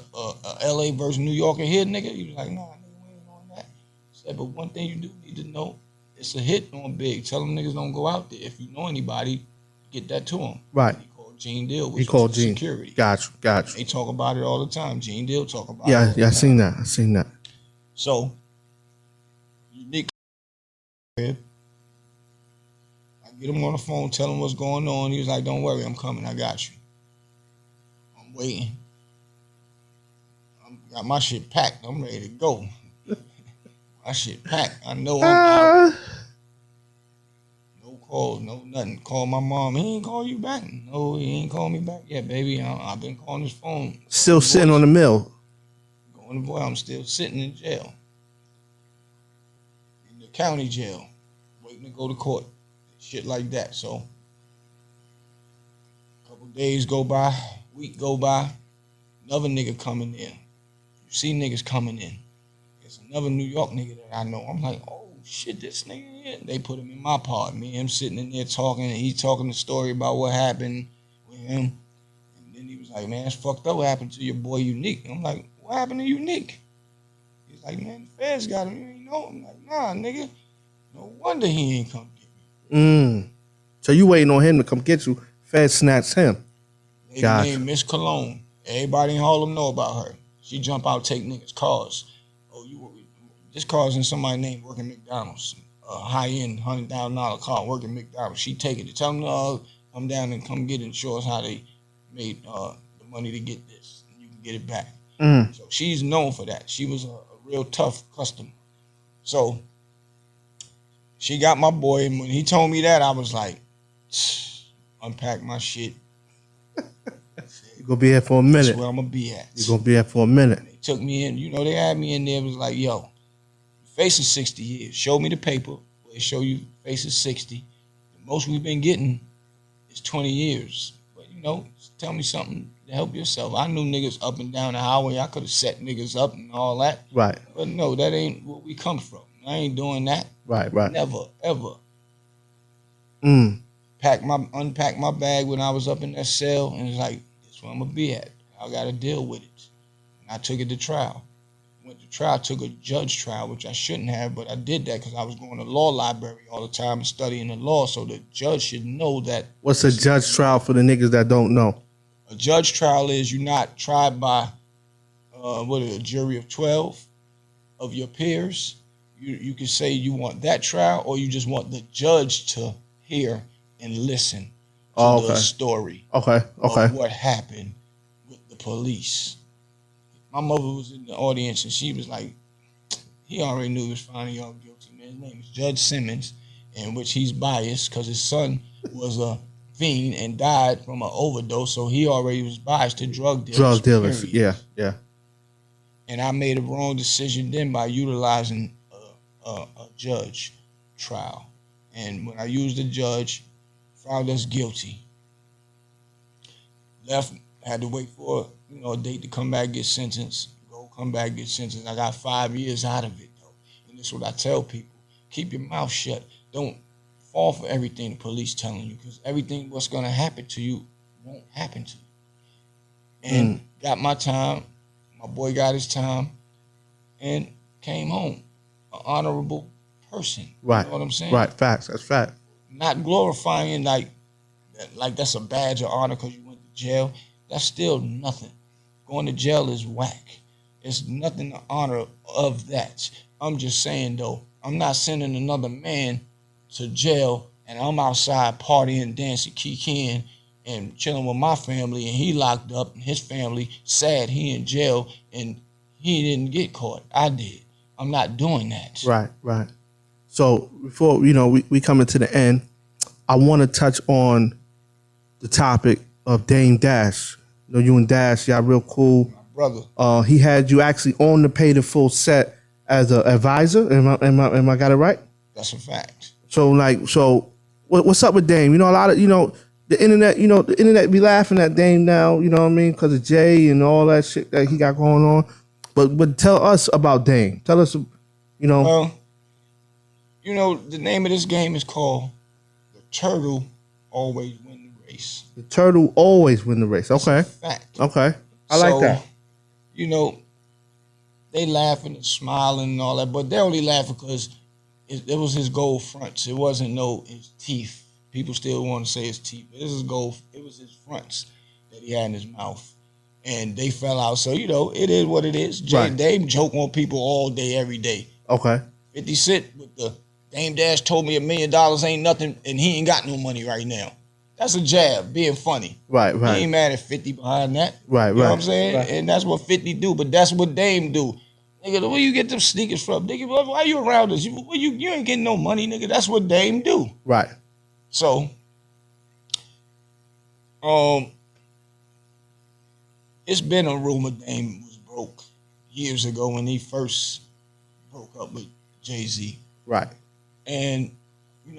L.A. versus New York in here, nigga? He was like, nah, nigga, we ain't on that. He said, but one thing you do need to know, it's a hit on Big. Tell them niggas don't go out there. If you know anybody, get that to him. Right. He called Gene Deal, which he called Gene. Security. Got you. They talk about it all the time. Gene Deal talk about it. Yeah, I seen that. So, Unique, I get him on the phone, tell him what's going on. He was like, don't worry, I'm coming. I got you. I'm waiting. I got my shit packed. I'm ready to go. My shit packed. I know I'm out. No call, no nothing. Call my mom. He ain't call you back. No, he ain't call me back yet, baby. I've been calling his phone. Still sitting on the mill. Going to boy, I'm still sitting in jail. In the county jail. Waiting to go to court. Shit like that. So, a couple days go by, week go by, another nigga coming in. You see niggas coming in. It's another New York nigga that I know. I'm like, oh shit, this nigga here. They put him in my part. Me and him sitting in there talking, and he talking the story about what happened with him. And then he was like, man, it's fucked up what happened to your boy Unique. I'm like, what happened to Unique? He's like, man, the feds got him. You ain't know? I'm like, nah, nigga. No wonder he ain't come get me. So you waiting on him to come get you. Fed snatched him. Lady named Miss Cologne. Everybody in Harlem know about her. She jump out, take niggas' cars. Oh, this car's in somebody's name working McDonald's. A high-end $100,000 car working McDonald's. She take it to tell them to come down and come get it and show us how they made the money to get this. And you can get it back. So she's known for that. She was a real tough customer. So she got my boy, and when he told me that, I was like, unpack my shit. You're going to be here for a minute. That's where I'm going to be at. You're going to be here for a minute. They took me in. You know, they had me in there. It was like, yo, you're facing 60 years. Show me the paper. They show you facing 60. The most we've been getting is 20 years. But, you know, tell me something to help yourself. I knew niggas up and down the highway. I could have set niggas up and all that. Right. But no, that ain't where we come from. I ain't doing that. Right. Never, ever. Unpack my bag when I was up in that cell, and it's like, this where I'm gonna be at. I gotta deal with it. And I took it to trial. Went to trial, took a judge trial, which I shouldn't have, but I did that because I was going to law library all the time and studying the law, so the judge should know that. What's a judge trial for the niggas that don't know? A judge trial is you're not tried by a jury of 12 of your peers. You can say you want that trial, or you just want the judge to hear and listen to the story of what happened with the police. My mother was in the audience, and she was like, he already knew he was finding y'all guilty, man. His name is Judge Simmons, in which he's biased because his son was a fiend and died from an overdose, so he already was biased to drug dealers. Drug dealers, yeah. And I made a wrong decision then by utilizing a judge trial. And when I used the judge, found us guilty. Left, had to wait for a date to come back, get sentenced. Come back, get sentenced. I got 5 years out of it, though. And that's what I tell people. Keep your mouth shut. Don't fall for everything the police telling you, because everything what's going to happen to you won't happen to you. And got my time. My boy got his time and came home. An honorable person. Right. You know what I'm saying? Right. Facts. That's fact. Not glorifying like that's a badge of honor because you went to jail. That's still nothing. Going to jail is whack. It's nothing to honor of that. I'm just saying, though, I'm not sending another man to jail and I'm outside partying, dancing, kicking, and chilling with my family, and he locked up and his family sad he in jail and he didn't get caught. I did. I'm not doing that. Right. So before we coming to the end, I want to touch on the topic of Dame Dash. You and Dash, y'all real cool. brother. He had you actually on the Paid in Full set as an advisor. Am I got it right? That's a fact. So what's up with Dame? You know, a lot of the internet be laughing at Dame now. You know what I mean? Because of Jay and all that shit that he got going on. But tell us about Dame. Tell us, Well, the name of this game is called The Turtle Always Win the Race. The turtle always win the race. Okay. That's a fact. Okay. I like that. They laughing and smiling and all that, but they only laughing because it was his gold fronts. It wasn't his teeth. People still want to say his teeth, but this is gold. It was his fronts that he had in his mouth, and they fell out. So it is what it is. Right. Dame joke on people all day, every day. Okay. 50 Cent with the Dame Dash told me $1 million ain't nothing, and he ain't got no money right now. That's a jab, being funny. Right. He ain't mad at 50 behind that. Right. You know what I'm saying? Right. And that's what 50 do, but that's what Dame do. Nigga, where you get them sneakers from? Nigga, why you around us? You ain't getting no money, nigga. That's what Dame do. Right. So, it's been a rumor Dame was broke years ago when he first broke up with Jayz. Right. And,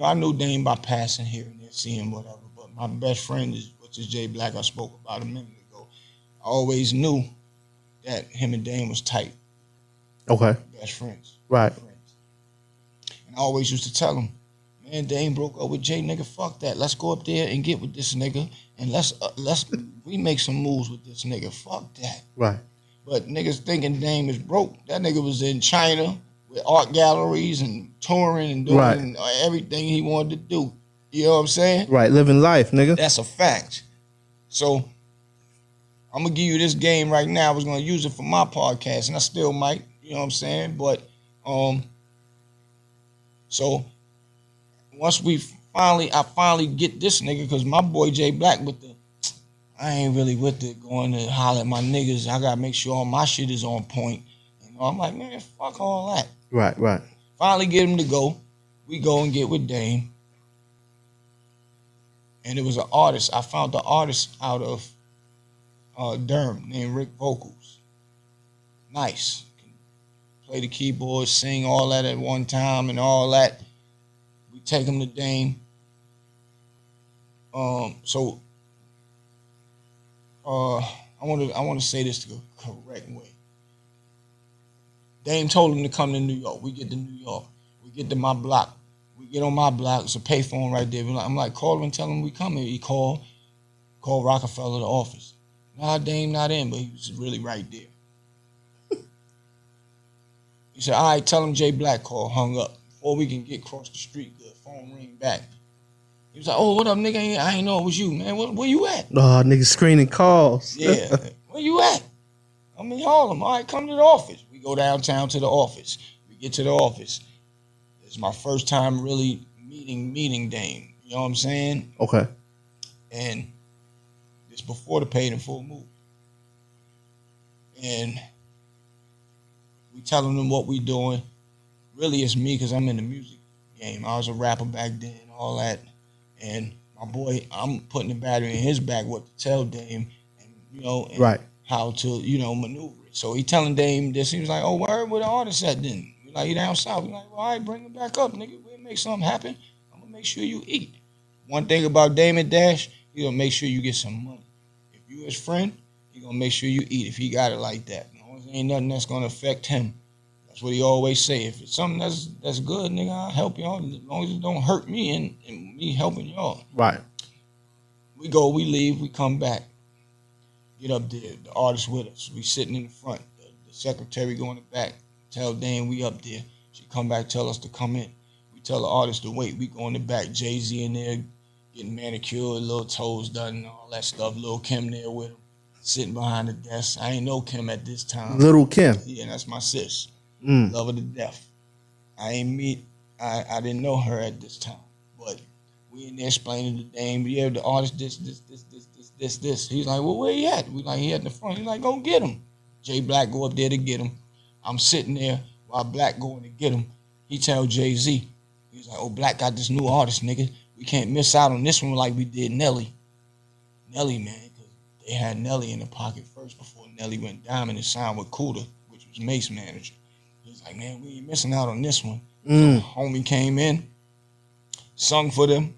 I knew Dame by passing here and there, seeing whatever. But my best friend, which is Jay Black, I spoke about a minute ago. I always knew that him and Dame was tight. Okay. Best friends. Right. And I always used to tell him, man, Dame broke up with Jay, nigga, fuck that. Let's go up there and get with this nigga, and let's we make some moves with this nigga. Fuck that. Right. But niggas thinking Dame is broke. That nigga was in China with art galleries and touring and doing everything he wanted to do. You know what I'm saying? Right, living life, nigga. That's a fact. So I'm gonna give you this game right now. I was gonna use it for my podcast, and I still might. You know what I'm saying? But so once I finally get this nigga, because my boy Jay Black I ain't really with it going to holler at my niggas. I gotta make sure all my shit is on point. I'm like, man, fuck all that. Right. Finally get him to go. We go and get with Dame. And it was an artist. I found the artist out of Durham named Rick Vocals. Nice. Can play the keyboard, sing all that at one time and all that. We take him to Dame. I want to say this the correct way. Dame told him to come to New York. We get to New York. We get to my block. We get on my block. It's a payphone right there. I'm like, call him and tell him we coming. He called Rockefeller, the office. Nah, Dame not in, but he was really right there. He said, all right, tell him Jay Black called, hung up. Before we can get across the street, the phone ring back. He was like, oh, what up, nigga? I ain't know it was you, man. Where you at? Oh, nigga screening calls. Yeah. Where you at? I'm in Harlem. All right, come to the office. We go downtown to the office. We get to the office. It's my first time really meeting Dame. You know what I'm saying? Okay. And it's before the Paid in Full move. And we telling them what we doing. Really, it's me because I'm in the music game. I was a rapper back then and all that. And my boy, I'm putting the battery in his back what to tell Dame and how to, maneuver it. So he telling Dame this. He was like, oh, where the artist at then? We like, he down south. We like, well, all right, bring him back up, nigga. We'll make something happen. I'm going to make sure you eat. One thing about Dame and Dash, he going to make sure you get some money. If you his friend, he going to make sure you eat if he got it like that. As long as there ain't nothing that's going to affect him. That's what he always say. If it's something that's good, nigga, I'll help y'all. As long as it don't hurt me and me helping y'all. Right. We go, we leave, we come back. Get up there. The artist with us. We sitting in the front. The secretary go in the back. Tell Dame we up there. She come back, tell us to come in. We tell the artist to wait. We go in the back. Jayz in there getting manicured, little toes done and all that stuff. Little Kim there with him. Sitting behind the desk. I ain't know Kim at this time. Little Kim. Yeah, that's my sis. Love her to death. I didn't know her at this time. But we in there explaining to Dame, yeah, the artist this. He's like, well, where he at? We like, he at the front. He's like, go get him. Jay Black go up there to get him. I'm sitting there while Black going to get him. He tell Jay-Z, he's like, oh, Black got this new artist, nigga. We can't miss out on this one like we did Nelly. Nelly, man, 'cause they had Nelly in the pocket first before Nelly went diamond and signed with Cuda, which was Mace's manager. He was like, man, we ain't missing out on this one. So homie came in, sung for them,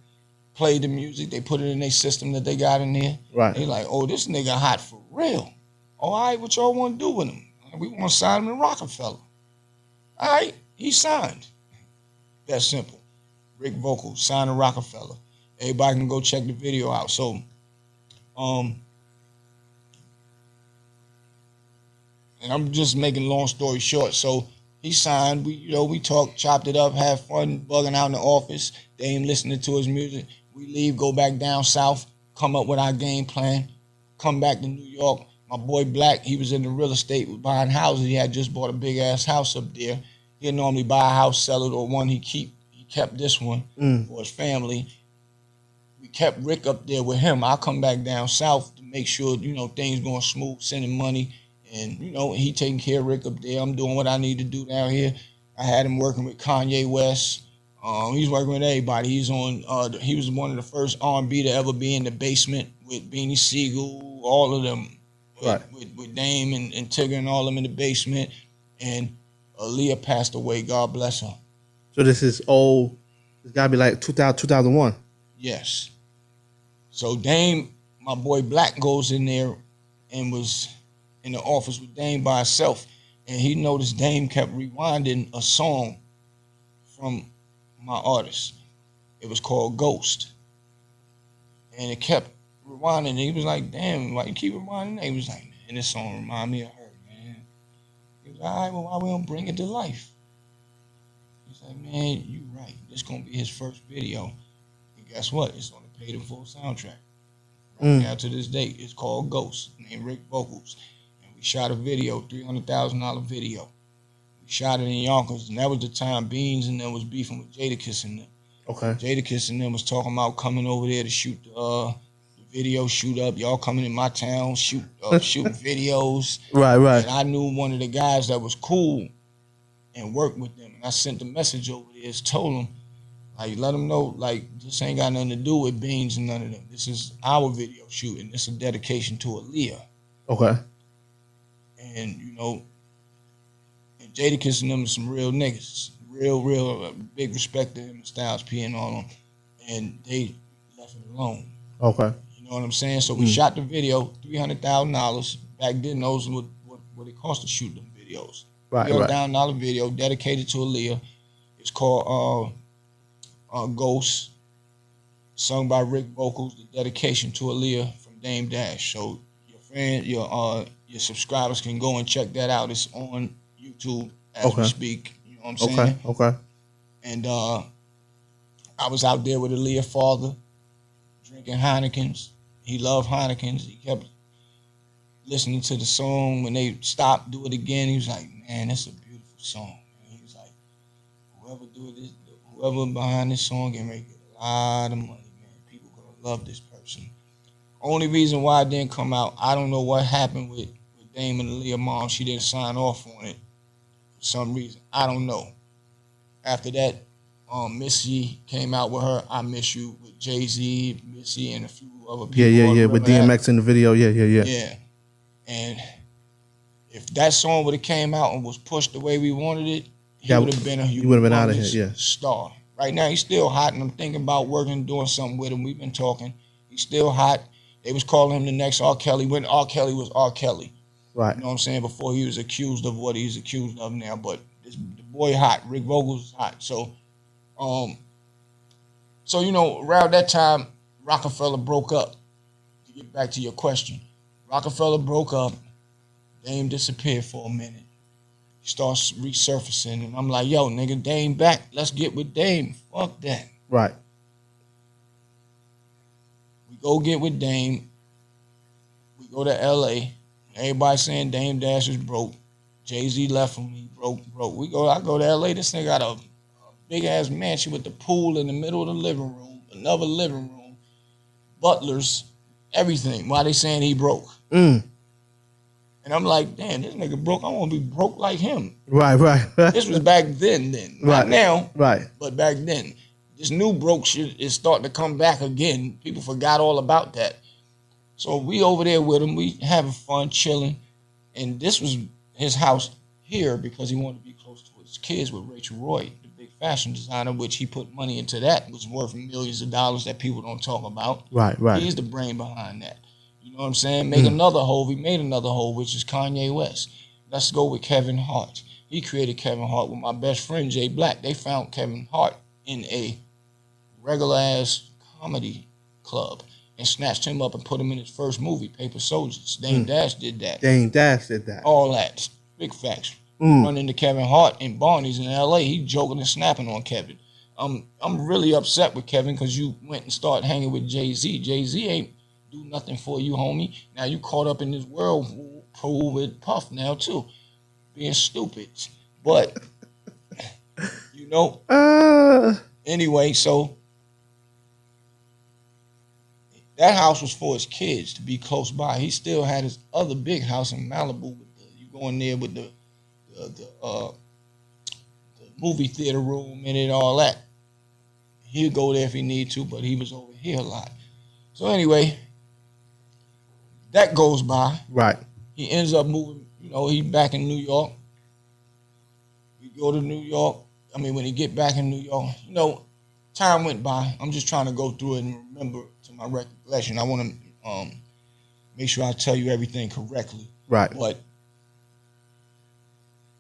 played the music. They put it in their system that they got in there. Right. They like, oh, this nigga hot for real. All right, what y'all want to do with him? We want to sign him to Rockefeller. All right, he signed. That's simple. Rick Vocals, signed to Rockefeller. Everybody can go check the video out. So, and I'm just making long story short. So he signed. We talked, chopped it up, had fun, bugging out in the office. They ain't listening to his music. We leave, go back down south, come up with our game plan, come back to New York. My boy Black, he was in the real estate, was buying houses. He had just bought a big ass house up there. He'd normally buy a house, sell it, or one he kept this one for his family. We kept Rick up there with him. I come back down south to make sure, things going smooth, sending money. And, he taking care of Rick up there. I'm doing what I need to do down here. I had him working with Kanye West. He's working with everybody. He's on. He was one of the first R&B to ever be in the basement with Beanie Siegel, all of them. Right. With Dame and Tigger and all of them in the basement. And Aaliyah passed away. God bless her. So this is old. It's got to be like 2000, 2001. Yes. So Dame, my boy Black, goes in there and was in the office with Dame by herself, and he noticed Dame kept rewinding a song from my artist. It was called Ghost. And it kept rewinding, and he was like, damn, why you keep rewinding that? He was like, man, this song remind me of her, man. He was like, all right, well, why we don't bring it to life? He's like, man, you right. This gonna be his first video. And guess what? It's on the Paid in Full soundtrack. Right now to this day, it's called Ghost, named Rick Vocals. We shot a video, $300,000 video. We shot it in Yonkers, and that was the time Beans and them was beefing with Jadakiss and them. Okay. Jadakiss and them was talking about coming over there to shoot the video, shoot up. Y'all coming in my town, shooting videos. Right. And I knew one of the guys that was cool and worked with them. And I sent the message over there, told him, like, let them know, like, this ain't got nothing to do with Beans and none of them. This is our video shooting. This is a dedication to Aaliyah. Okay. And, and Jadakiss and them are some real niggas. Real big respect to him and Styles P and all them. And they left it alone. Okay. You know what I'm saying? So we shot the video, $300,000. Back then, those were what it cost to shoot them videos. Right. $300,000 video dedicated to Aaliyah. It's called Ghost, sung by Rick Vocals, the dedication to Aaliyah from Dame Dash. So your subscribers can go and check that out. It's on YouTube as we speak. You know what I'm saying? Okay. And I was out there with Aaliyah's father, drinking Heinekens. He loved Heinekens. He kept listening to the song. When they stopped, do it again. He was like, man, that's a beautiful song. And he was like, whoever behind this song can make a lot of money, man. People gonna love this person. Only reason why it didn't come out, I don't know what happened with Dame and Aaliyah mom. She didn't sign off on it for some reason. I don't know. After that, Missy came out with her I Miss You with Jayz, Missy, and a few other people. Yeah. With DMX in the video. Yeah. Yeah. And if that song would have came out and was pushed the way we wanted it, he would have been a out of here, star. Right now, he's still hot, and I'm thinking about working, doing something with him. We've been talking. He's still hot. They was calling him the next R. Kelly when R. Kelly was R. Kelly. Right. You know what I'm saying? Before he was accused of what he's accused of now. But the boy hot. Rick Vocals is hot. So, around that time, Rockefeller broke up. To get back to your question, Rockefeller broke up. Dame disappeared for a minute. He starts resurfacing, and I'm like, yo, nigga, Dame back. Let's get with Dame. Fuck that. Right. We go get with Dame. We go to L.A. Everybody saying Dame Dash is broke. Jay-Z left him. He broke. I go to L.A. This nigga got a big-ass mansion with the pool in the middle of the living room, another living room, butlers, everything. Why they saying he broke? And I'm like, damn, this nigga broke. I want to be broke like him. Right. This was back then. Not now. Right. But back then. This new broke shit is starting to come back again. People forgot all about that. So we over there with him. We having fun, chilling. And this was his house here because he wanted to be close to his kids with Rachel Roy, the big fashion designer, which he put money into that, was worth millions of dollars that people don't talk about. Right. He's the brain behind that. You know what I'm saying? Make another hole. He made another hole, which is Kanye West. Let's go with Kevin Hart. He created Kevin Hart with my best friend, Jay Black. They found Kevin Hart in a regular-ass comedy club and snatched him up and put him in his first movie, Paper Soldiers. Dame Dash did that. Dame Dash did that. All that. Big facts. Run into Kevin Hart in Barney's in L.A. He joking and snapping on Kevin. I'm really upset with Kevin because you went and started hanging with Jay-Z. Jay-Z ain't do nothing for you, homie. Now you caught up in this whirlpool with Puff now, too. Being stupid. But, you know, anyway, so that house was for his kids to be close by. He still had his other big house in Malibu. You go in there with the movie theater room in it, all that. He'd go there if he need to, but he was over here a lot. So anyway, that goes by. Right. He ends up moving, you know, he back in New York. We go to New York. I mean, when he get back in New York, you know, time went by. I'm just trying to go through it and remember to my recollection. I want to make sure I tell you everything correctly. Right. But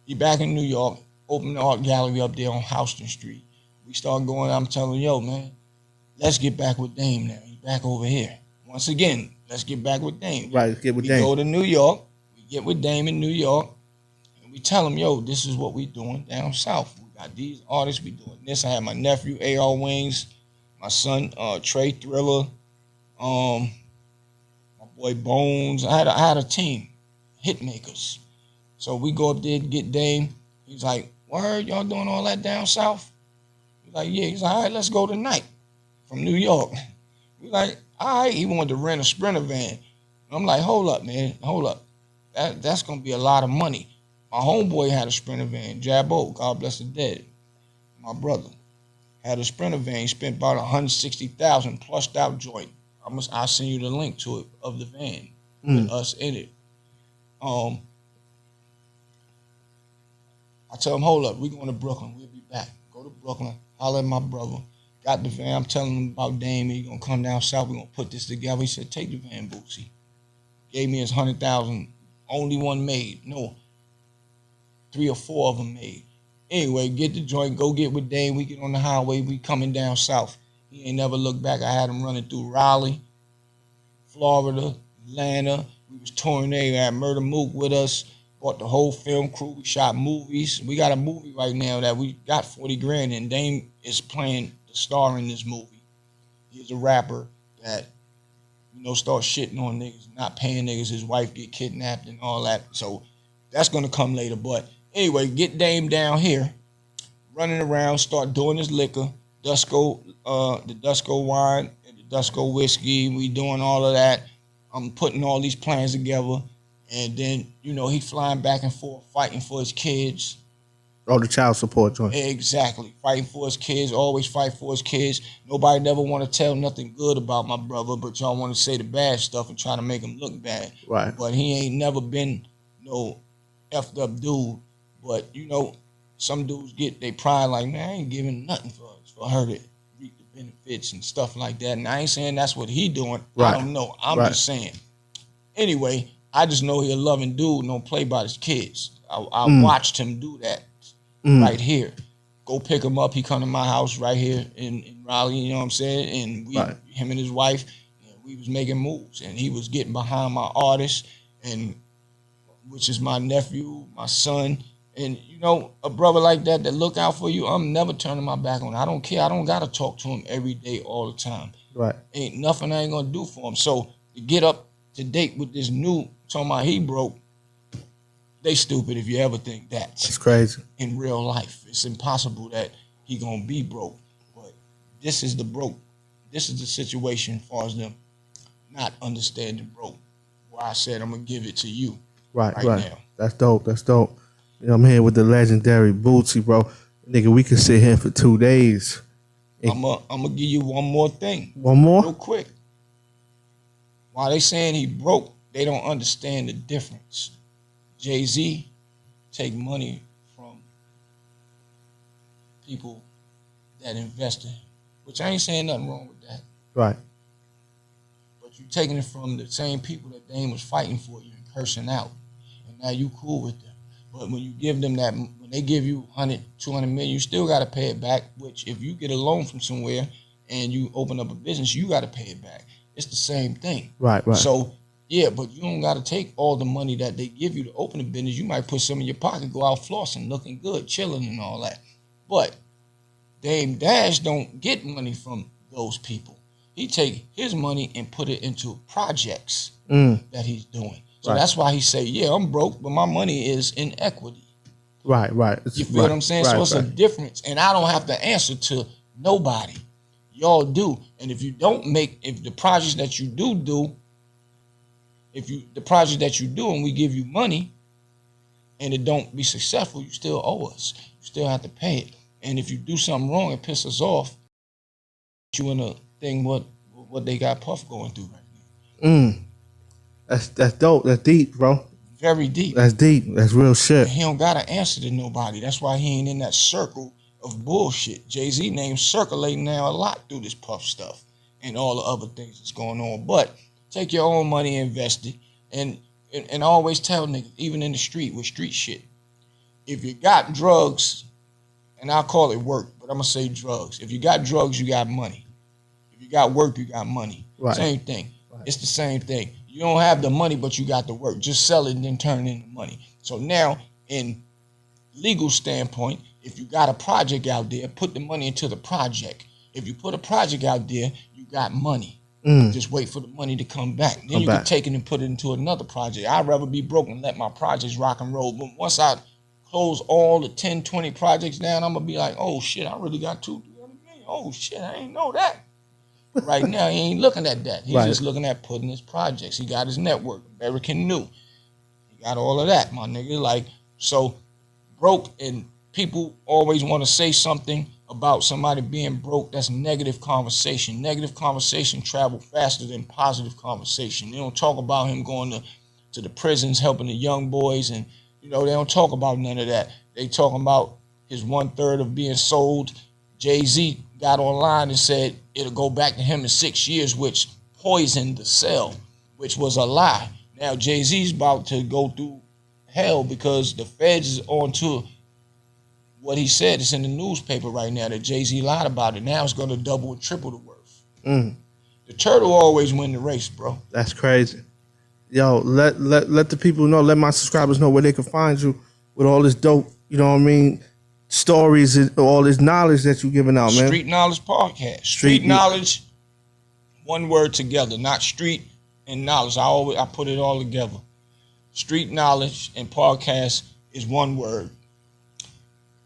he back in New York, opened the art gallery up there on Houston Street. We start going, I'm telling yo, man, let's get back with Dame now. He's back over here. Once again, let's get back with Dame. Right, let's get with Dame. We go to New York. We get with Dame in New York. And we tell him, yo, this is what we doing down south. We got these artists. We doing this. I had my nephew, A.R. Wings, my son, Trey Thriller, my boy Bones. I had a team, hit makers. So we go up there to get Dame. He's like, word, y'all doing all that down south? He's like, yeah. He's like, all right, let's go tonight from New York. We like, all right. He wanted to rent a Sprinter van. I'm like, hold up, man. Hold up. That's going to be a lot of money. My homeboy had a Sprinter van. Jabbo, God bless the dead. My brother had a Sprinter van. He spent about $160,000 plushed out joint. I'll send you the link to it of the van with us in it. I tell him, hold up, we're going to Brooklyn. We'll be back. Go to Brooklyn, holler at my brother. Got the van. I'm telling him about Dame. He's going to come down south. We're going to put this together. He said, take the van, Bootsy. Gave me his $100,000. Only one made. No, 3 or 4 of them made. Anyway, get the joint. Go get with Dame. We get on the highway. We coming down south. He ain't never looked back. I had him running through Raleigh, Florida, Atlanta. We was touring there. We had Murder Mook with us. Bought the whole film crew. We shot movies. We got a movie right now that we got 40 grand in. Dame is playing the star in this movie. He's a rapper that, you know, starts shitting on niggas, not paying niggas. His wife get kidnapped and all that. So that's going to come later. But anyway, get Dame down here, running around, start doing his liquor, the Dusko wine and the Dusko whiskey. We doing all of that. I'm putting all these plans together. And then, you know, he flying back and forth, fighting for his kids. Oh, the child support joint. Exactly. Fighting for his kids, always fight for his kids. Nobody never want to tell nothing good about my brother, but y'all want to say the bad stuff and try to make him look bad. Right. But he ain't never been no effed up dude. But, you know, some dudes get they pride like, man, I ain't giving nothing for her to reap the benefits and stuff like that. And I ain't saying that's what he doing. Right. I don't know. I'm just saying. Anyway, I just know he a loving dude and don't play by his kids. I watched him do that right here. Go pick him up. He come to my house right here in Raleigh, you know what I'm saying? And him and his wife, we was making moves. And he was getting behind my artist, and which is my nephew, my son. And, you know, a brother like that look out for you, I'm never turning my back on. I don't care. I don't got to talk to him every day all the time. Right. Ain't nothing I ain't going to do for him. So to get up to date with this new, talking about he broke, they stupid if you ever think that. That's crazy. In real life, it's impossible that he gonna be broke. But this is the broke. This is the situation as far as them not understanding broke. Why I said I'm gonna give it to you right now. That's dope. That's dope. You know, I'm here with the legendary Bootsy, bro. Nigga, we can sit here for 2 days. I'm gonna give you one more thing. One more? Real quick. While they saying he broke, they don't understand the difference. Jay-Z take money from people that invested, which I ain't saying nothing wrong with that. Right. But you taking it from the same people that Dame was fighting for you and cursing out. And now you cool with them. But when you give them that, when they give you 100, 200 million, you still got to pay it back, which if you get a loan from somewhere and you open up a business, you got to pay it back. It's the same thing. Right. So, yeah, but you don't got to take all the money that they give you to open a business. You might put some in your pocket, go out flossing, looking good, chilling and all that. But Dame Dash don't get money from those people. He take his money and put it into projects that he's doing. So that's why he say, yeah, I'm broke, but my money is in equity. Right. You feel what I'm saying? So it's a difference. And I don't have to answer to nobody. Y'all do. And if you don't make, if the projects that you do, the project that you do and we give you money and it don't be successful, you still owe us. You still have to pay it. And if you do something wrong and piss us off, you in a thing what they got Puff going through right now. That's dope. That's deep, bro. Very deep. That's deep. That's real shit. He don't got to answer to nobody. That's why he ain't in that circle of bullshit. Jay-Z name circulating now a lot through this Puff stuff and all the other things that's going on. But take your own money and invest it. And always tell niggas, even in the street with street shit, if you got drugs, and I'll call it work, but I'm going to say drugs. If you got drugs, you got money. If you got work, you got money. Right. Same thing. Right. It's the same thing. You don't have the money, but you got the work. Just sell it and then turn it into money. So now, in legal standpoint, if you got a project out there, put the money into the project. If you put a project out there, you got money. Just wait for the money to come back. Then you can take it and put it into another project. I'd rather be broke and let my projects rock and roll. But once I close all the 10, 20 projects down, I'm going to be like, oh, shit, I really got 200 million. Oh, shit, I ain't know that. Right now, he ain't looking at that. He's just looking at putting his projects. He got his network, American New. He got all of that, my nigga. Like, so broke, and people always want to say something about somebody being broke. That's negative conversation. Negative conversation travel faster than positive conversation. They don't talk about him going to the prisons, helping the young boys, and they don't talk about none of that. They talking about his 1/3 of being sold. Jay-Z got online and said it'll go back to him in 6 years, which poisoned the cell, which was a lie. Now Jay-Z's about to go through hell because the feds is on to what he said. It's in the newspaper right now that Jay-Z lied about it. Now it's going to double and triple the worth. The turtle always win the race, bro. That's crazy. Yo, let the people know, let my subscribers know where they can find you with all this dope, you know what I mean, stories and all this knowledge that you're giving out, man. Street Knowledge Podcast. Street Knowledge, one word together, not street and knowledge. I put it all together. Street Knowledge and Podcast is one word.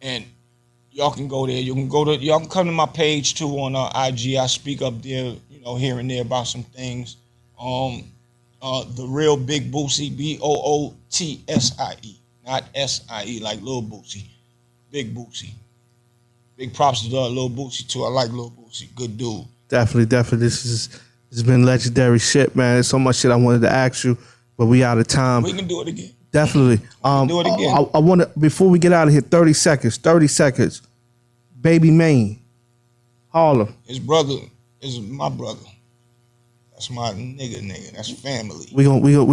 And y'all can go there. Y'all can come to my page too on IG. I speak up there, here and there about some things. The Real Big Bootsie, Bootsie, not SIE like Lil Boosie. Big Bootsie. Big props to Lil Boosie too. I like Lil Boosie. Good dude. Definitely. This has been legendary shit, man. There's so much shit I wanted to ask you, but we out of time. We can do it again. Definitely. Do it again. I want to, before we get out of here, 30 seconds. Baby Maine, Harlem. His brother is my brother. That's my nigga. That's family. We gonna leave.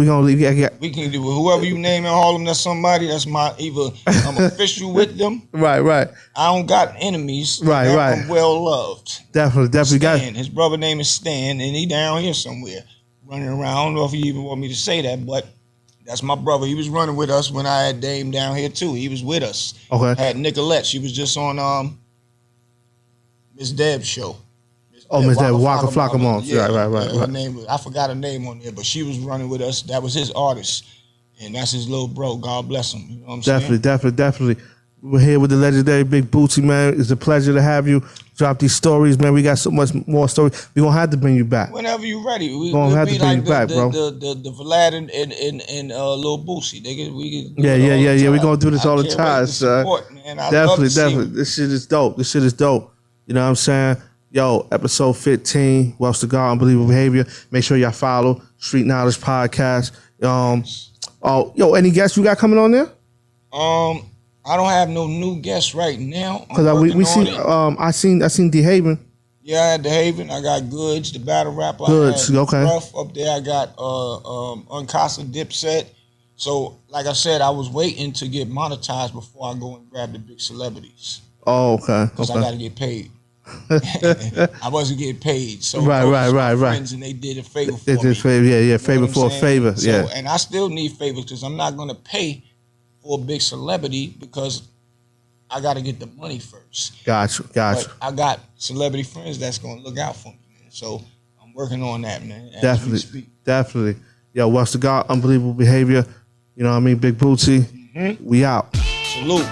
We can do whoever you name in Harlem. That's somebody. That's either I'm official with them. Right. I don't got enemies. Right. I'm well loved. Definitely Stan. His brother name is Stan, and he down here somewhere running around. I don't know if he even want me to say that, but that's my brother. He was running with us when I had Dame down here too. He was with us. Okay. Had Nicolette. She was just on Miss Deb's show. Miss Deb, Waka Flocka Moms. Yeah, right. Her name, I forgot her name on there, but she was running with us. That was his artist, and that's his little bro. God bless him. You know what I'm saying? Definitely. We're here with the legendary Big Bootsie, man. It's a pleasure to have you. Drop these stories, man. We got so much more stories. We're going to have to bring you back. Whenever you're ready. We're going to have to bring you back, bro. The Vlad and Lil Boosie. Yeah. We're going to do this all the time, son. Definitely. This shit is dope. You know what I'm saying? Yo, episode 15, Wells to God, Unbelievable Behavior. Make sure y'all follow Street Knowledge Podcast. Any guests you got coming on there? I don't have no new guests right now. Because we see, I seen D Haven. Yeah, I had the Haven. I got Goods, the battle rapper. Goods, okay. Rough up there. I got Uncasa Dipset. So, like I said, I was waiting to get monetized before I go and grab the big celebrities. Oh, okay. Because I got to get paid. I wasn't getting paid. So right. Friends and they did a favor for me. Favor for a favor. So, yeah. And I still need favors because I'm not going to pay for a big celebrity because I got to get the money first. Gotcha. But I got celebrity friends that's going to look out for me, man. So I'm working on that, man. Definitely. Yo, Wells to God, Unbelievable Behavior. You know what I mean? Big Bootsy. We out. Salute.